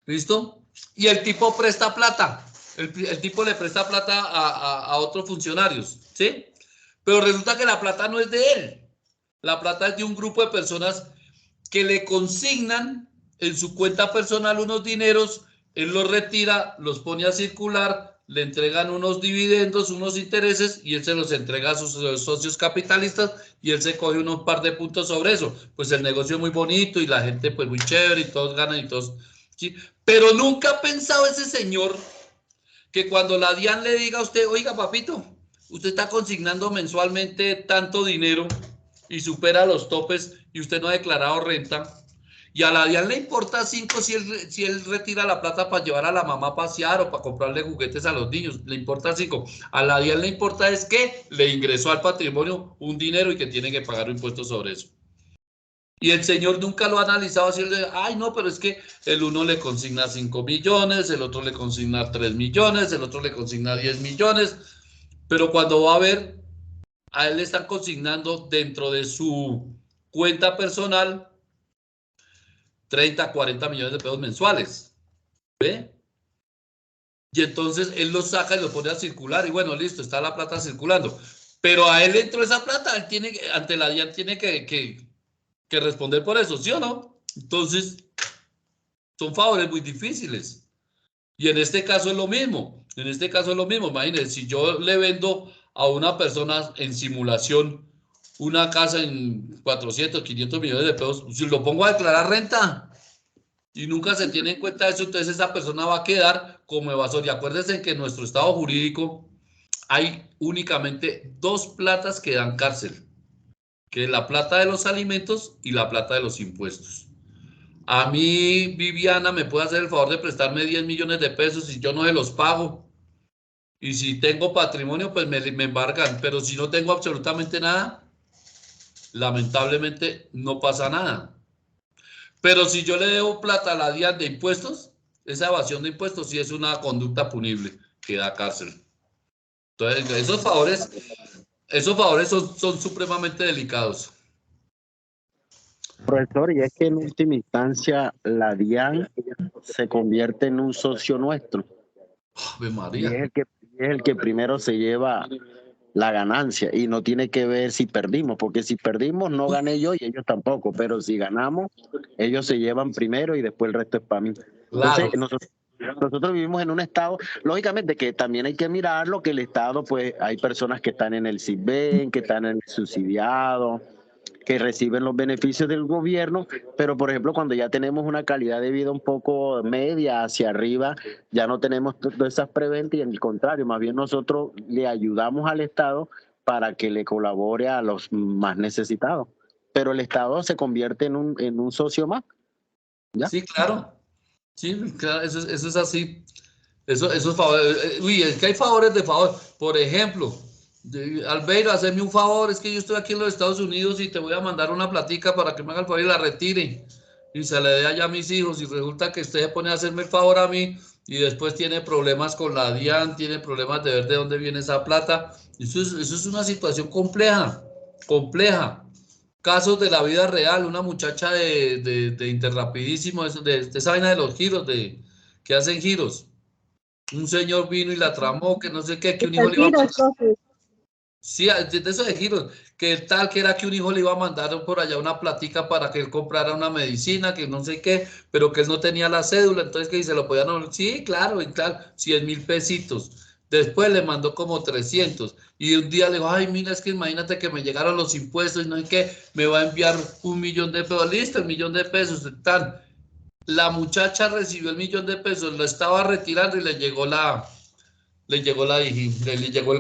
¿Listo? Y el tipo presta plata. El tipo le presta plata a otros funcionarios, ¿sí? Pero resulta que la plata no es de él. La plata es de un grupo de personas que le consignan en su cuenta personal unos dineros, él los retira, los pone a circular, le entregan unos dividendos, unos intereses, y él se los entrega a sus socios capitalistas, y él se coge unos par de puntos sobre eso. Pues el negocio es muy bonito, y la gente pues muy chévere, y todos ganan, y todos... ¿sí? Pero nunca ha pensado ese señor que cuando la DIAN le diga a usted, oiga papito, usted está consignando mensualmente tanto dinero, y supera los topes, y usted no ha declarado renta, y a la DIAN le importa 5 si él retira la plata para llevar a la mamá a pasear o para comprarle juguetes a los niños, le importa 5. A la DIAN le importa es que le ingresó al patrimonio un dinero y que tiene que pagar impuestos sobre eso. Y el señor nunca lo ha analizado así, ay no, pero es que el uno le consigna 5 millones, el otro le consigna 3 millones, el otro le consigna 10 millones, pero cuando va a ver, a él le están consignando dentro de su cuenta personal 30, 40 millones de pesos mensuales. ¿Ve? Y entonces él lo saca y lo pone a circular y bueno, listo, está la plata circulando. Pero a él entró esa plata, él tiene, ante la DIAN tiene que responder por eso, ¿sí o no? Entonces, son favores muy difíciles. Y en este caso es lo mismo. En este caso es lo mismo. Imagínense, si yo le vendo a una persona en simulación una casa en 400, 500 millones de pesos, si lo pongo a declarar renta y nunca se tiene en cuenta eso, entonces esa persona va a quedar como evasor. Y acuérdense que en nuestro estado jurídico hay únicamente 2 platas que dan cárcel, que es la plata de los alimentos y la plata de los impuestos. A mí, Viviana, me puede hacer el favor de prestarme 10 millones de pesos y yo no se los pago. Y si tengo patrimonio, pues me embargan. Pero si no tengo absolutamente nada, lamentablemente no pasa nada. Pero si yo le debo plata a la DIAN de impuestos, esa evasión de impuestos sí es una conducta punible que da cárcel. Entonces, esos favores son supremamente delicados. Profesor, y es que en última instancia la DIAN se convierte en un socio nuestro. Ave María. Y es el que primero se lleva la ganancia y no tiene que ver si perdimos, porque si perdimos no gané yo y ellos tampoco, pero si ganamos, ellos se llevan primero y después el resto es para mí. Entonces, Claro. nosotros vivimos en un estado, lógicamente que también hay que mirar lo que el estado, pues hay personas que están en el SISBEN, que están en el subsidiado, que reciben los beneficios del gobierno, pero por ejemplo cuando ya tenemos una calidad de vida un poco media hacia arriba, ya no tenemos todas esas preventas y en el contrario, más bien nosotros le ayudamos al Estado para que le colabore a los más necesitados. Pero el Estado se convierte en un socio más. ¿Ya? Sí, claro. Sí, claro, eso es así. Esos favores. Uy, es que hay favores de favor. Por ejemplo, Albeiro, hazme un favor, es que yo estoy aquí en los Estados Unidos y te voy a mandar una platica para que me haga el favor y la retire. Y se le dé allá a mis hijos y resulta que usted se pone a hacerme el favor a mí y después tiene problemas con la DIAN, tiene problemas de ver de dónde viene esa plata. Eso es una situación compleja, compleja. Casos de la vida real, una muchacha de Interrapidísimo, de esa vaina de los giros, que hacen giros. Un señor vino y la tramó, que no sé qué, que un hijo le iba a mandar. Sí, de eso de giros, que tal que era que un hijo le iba a mandar por allá una platica para que él comprara una medicina, que no sé qué, pero que él no tenía la cédula, entonces que se lo podían, sí, claro, y claro, 100.000 pesitos. Después le mandó como 300 y un día le dijo, ay, mira, es que imagínate que me llegaron los impuestos y no sé qué, me va a enviar 1.000.000 de pesos, listo, el 1.000.000 de pesos, tal. La muchacha recibió el 1.000.000 de pesos, lo estaba retirando y le llegó el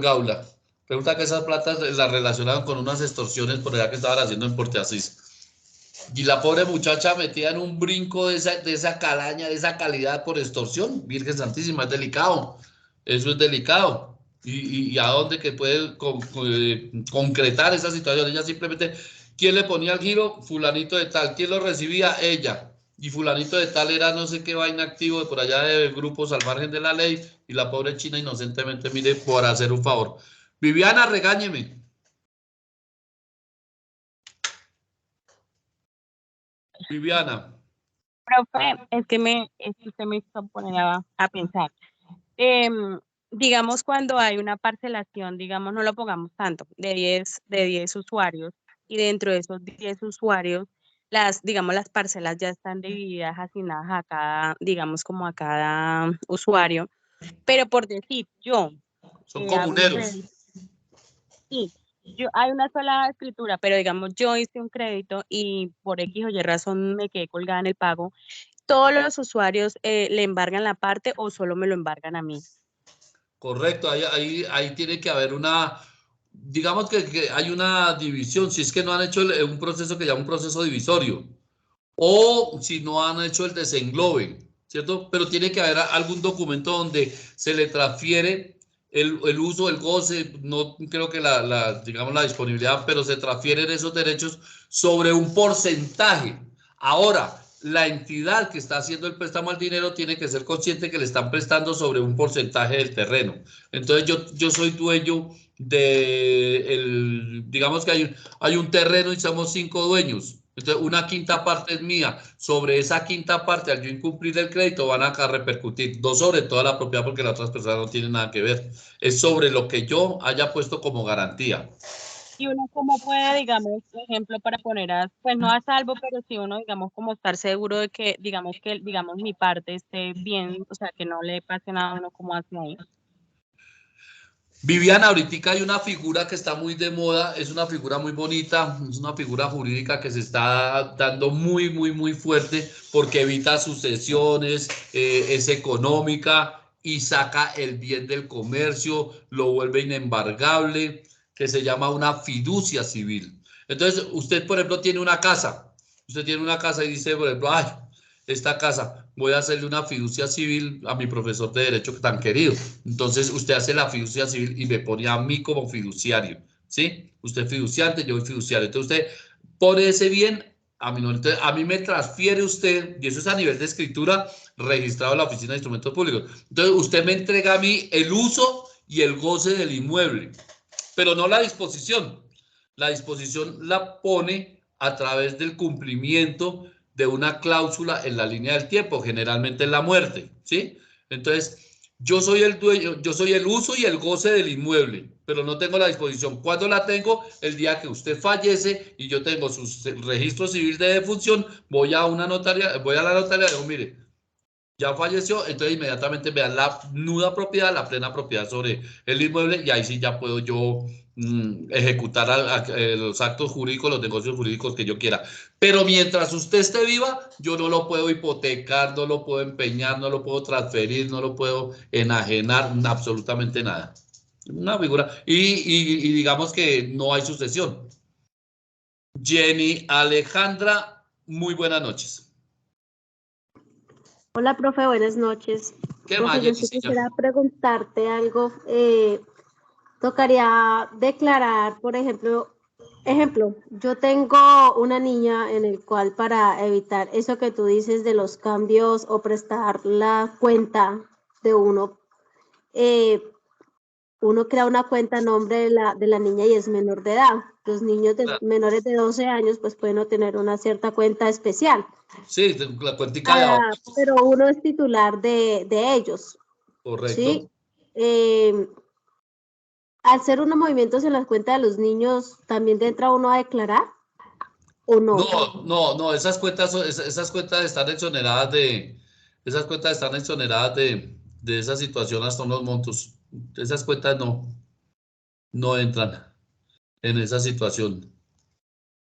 gaula. Resulta que esas platas las relacionaban con unas extorsiones por allá que estaban haciendo en Puerto Asís. Y la pobre muchacha metida en un brinco de esa calaña, de esa calidad por extorsión. Virgen Santísima, es delicado. Eso es delicado. Y a dónde que puede concretar esa situación. Ella simplemente, ¿quién le ponía el giro? Fulanito de tal. ¿Quién lo recibía? Ella. Y fulanito de tal era no sé qué vaina activo de por allá de grupos al margen de la ley. Y la pobre china inocentemente, mire, por hacer un favor. Viviana, regáñeme. Viviana. Profe, es que usted me hizo poner a pensar. Digamos, cuando hay una parcelación, digamos, no lo pongamos tanto, de 10 usuarios, y dentro de esos 10 usuarios, digamos, las parcelas ya están divididas, asignadas a cada, digamos, como a cada usuario. Pero por decir, yo Son hago un comuneros. crédito, sí, hay una sola escritura, pero digamos, yo hice un crédito y por X o Y razón me quedé colgada en el pago. ¿Todos los usuarios le embargan la parte o solo me lo embargan a mí? Correcto, ahí tiene que haber una, digamos que hay una división, si es que no han hecho un proceso que llama un proceso divisorio, o si no han hecho el desenglobe, ¿cierto? Pero tiene que haber algún documento donde se le transfiere el uso, el goce, no creo que digamos la disponibilidad, pero se transfieren esos derechos sobre un porcentaje. Ahora, la entidad que está haciendo el préstamo al dinero tiene que ser consciente que le están prestando sobre un porcentaje del terreno. Entonces yo soy dueño digamos que hay un terreno y somos 5 dueños. Entonces, una quinta parte es mía. Sobre esa quinta parte, al yo incumplir el crédito, van a repercutir, no sobre toda la propiedad, porque las otras personas no tienen nada que ver. Es sobre lo que yo haya puesto como garantía. Y uno cómo puede, digamos, por ejemplo, para poner pues no a salvo, pero sí uno, digamos, como estar seguro de que, digamos, mi parte esté bien, o sea, que no le pase nada a uno como hace ahí. Viviana, ahorita hay una figura que está muy de moda, es una figura muy bonita, es una figura jurídica que se está dando muy, muy, muy fuerte porque evita sucesiones, es económica y saca el bien del comercio, lo vuelve inembargable, que se llama una fiducia civil. Entonces, usted, por ejemplo, tiene una casa, y dice, por ejemplo, ay, esta casa, voy a hacerle una fiducia civil a mi profesor de derecho tan querido. Entonces usted hace la fiducia civil y me pone a mí como fiduciario, ¿sí? Usted es fiduciante, yo soy fiduciario. Entonces usted pone ese bien a mí, no, entonces, a mí me transfiere usted, y eso es a nivel de escritura registrado en la Oficina de Instrumentos Públicos. Entonces usted me entrega a mí el uso y el goce del inmueble, pero no la disposición. La disposición la pone a través del cumplimiento de una cláusula en la línea del tiempo, generalmente en la muerte, ¿sí? Entonces, yo soy el dueño, yo soy el uso y el goce del inmueble, pero no tengo la disposición. ¿Cuándo la tengo? El día que usted fallece y yo tengo su registro civil de defunción, voy a la notaria y digo, mire, ya falleció, entonces inmediatamente me dan la nuda propiedad, la plena propiedad sobre el inmueble y ahí sí ya puedo yo ejecutar los actos jurídicos, los negocios jurídicos que yo quiera. Pero mientras usted esté viva, yo no lo puedo hipotecar, no lo puedo empeñar, no lo puedo transferir, no lo puedo enajenar, absolutamente nada. Una figura. Y digamos que no hay sucesión. Jenny Alejandra, muy buenas noches. Hola, profe, buenas noches. ¿Qué Profe, más, yo Jenny? sí quisiera preguntarte algo. Tocaría declarar, por ejemplo, yo tengo una niña en el cual para evitar eso que tú dices de los cambios o prestar la cuenta de uno, uno crea una cuenta a nombre de la niña y es menor de edad. Los niños menores de 12 años pues pueden tener una cierta cuenta especial. Sí, la cuentica de ahora. Pero uno es titular de ellos. Correcto. ¿Sí? Al hacer unos movimientos en las cuentas de los niños, ¿también entra uno a declarar o no? No, esas cuentas están exoneradas de esa situación hasta unos montos. Esas cuentas no entran en esa situación.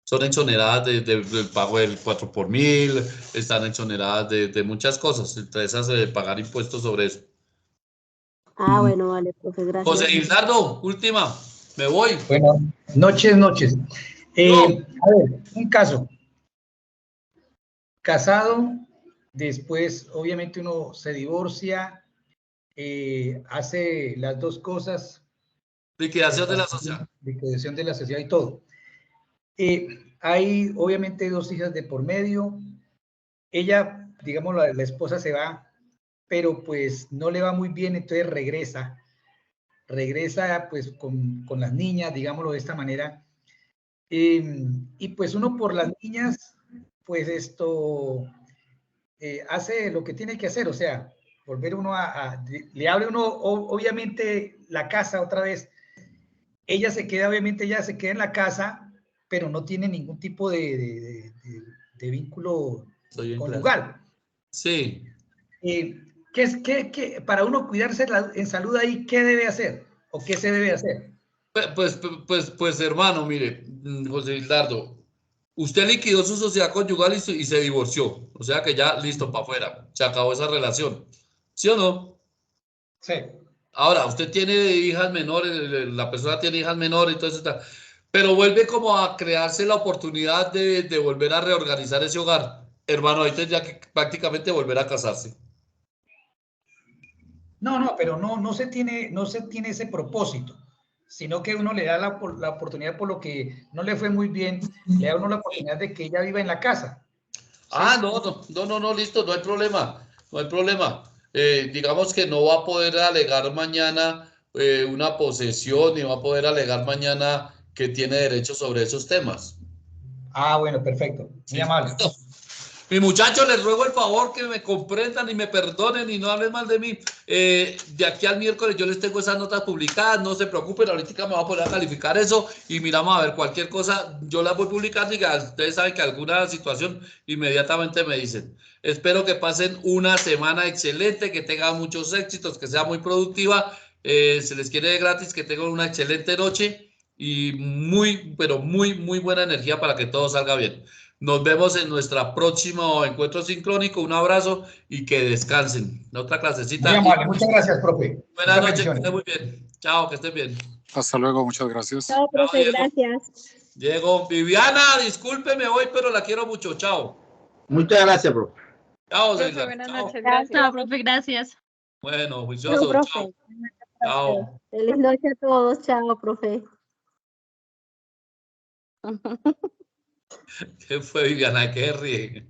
Son exoneradas del pago del 4x1000, están exoneradas de muchas cosas, entre esas de pagar impuestos sobre eso. Ah, bueno, vale, profe, gracias. José Gildardo, última, me voy. Bueno, noches. A ver, un caso. Casado, después obviamente uno se divorcia, hace las dos cosas. Liquidación de la sociedad. Liquidación de la sociedad y todo. Hay obviamente dos hijas de por medio. Ella, digamos, la esposa se va, pero pues no le va muy bien, entonces regresa pues con las niñas, digámoslo de esta manera. Y pues uno por las niñas, pues hace lo que tiene que hacer, o sea, volver uno le abre uno obviamente la casa otra vez. Ella se queda en la casa, pero no tiene ningún tipo de vínculo conyugal. Sí. para uno cuidarse en salud ahí, ¿qué debe hacer? ¿O qué se debe hacer? Pues hermano, mire, José Hildardo, usted liquidó su sociedad conyugal y se divorció. O sea que ya, listo, para afuera. Se acabó esa relación. ¿Sí o no? Sí. Ahora, usted tiene hijas menores, la persona tiene hijas menores, entonces pero vuelve como a crearse la oportunidad de volver a reorganizar ese hogar. Hermano, ahí tendría que prácticamente volver a casarse. No, pero no se tiene ese propósito, sino que uno le da la oportunidad por lo que no le fue muy bien, le da uno la oportunidad de que ella viva en la casa. Ah, no, listo, no hay problema, no hay problema. Digamos que no va a poder alegar mañana una posesión, ni va a poder alegar mañana que tiene derecho sobre esos temas. Ah, bueno, perfecto. Muy amable. Listo. Mi muchacho, les ruego el favor que me comprendan y me perdonen y no hablen mal de mí. De aquí al miércoles yo les tengo esas notas publicadas, no se preocupen, ahorita me voy a poner a calificar eso y miramos a ver cualquier cosa, yo las voy publicando y ustedes saben que alguna situación inmediatamente me dicen. Espero que pasen una semana excelente, que tengan muchos éxitos, que sea muy productiva, se les quiere de gratis, que tengan una excelente noche y pero muy buena energía para que todo salga bien. Nos vemos en nuestro próximo encuentro sincrónico. Un abrazo y que descansen. La otra clasecita. Muy amable. Muchas gracias, profe. Buenas noches. Que estén muy bien. Chao, que estén bien. Hasta luego. Muchas gracias. Chao, profe. Diego. Gracias. Diego, Viviana, discúlpeme hoy, pero la quiero mucho. Chao. Muchas gracias, bro. Chao, Profe, César. buenas Chao. noches. Gracias. Chao, profe. Gracias. Bueno, Chao, juicioso. profe. Chao. Chao. Feliz noche a todos. Chao, profe. ¿Qué fue, Viviana? ¿Qué ríe?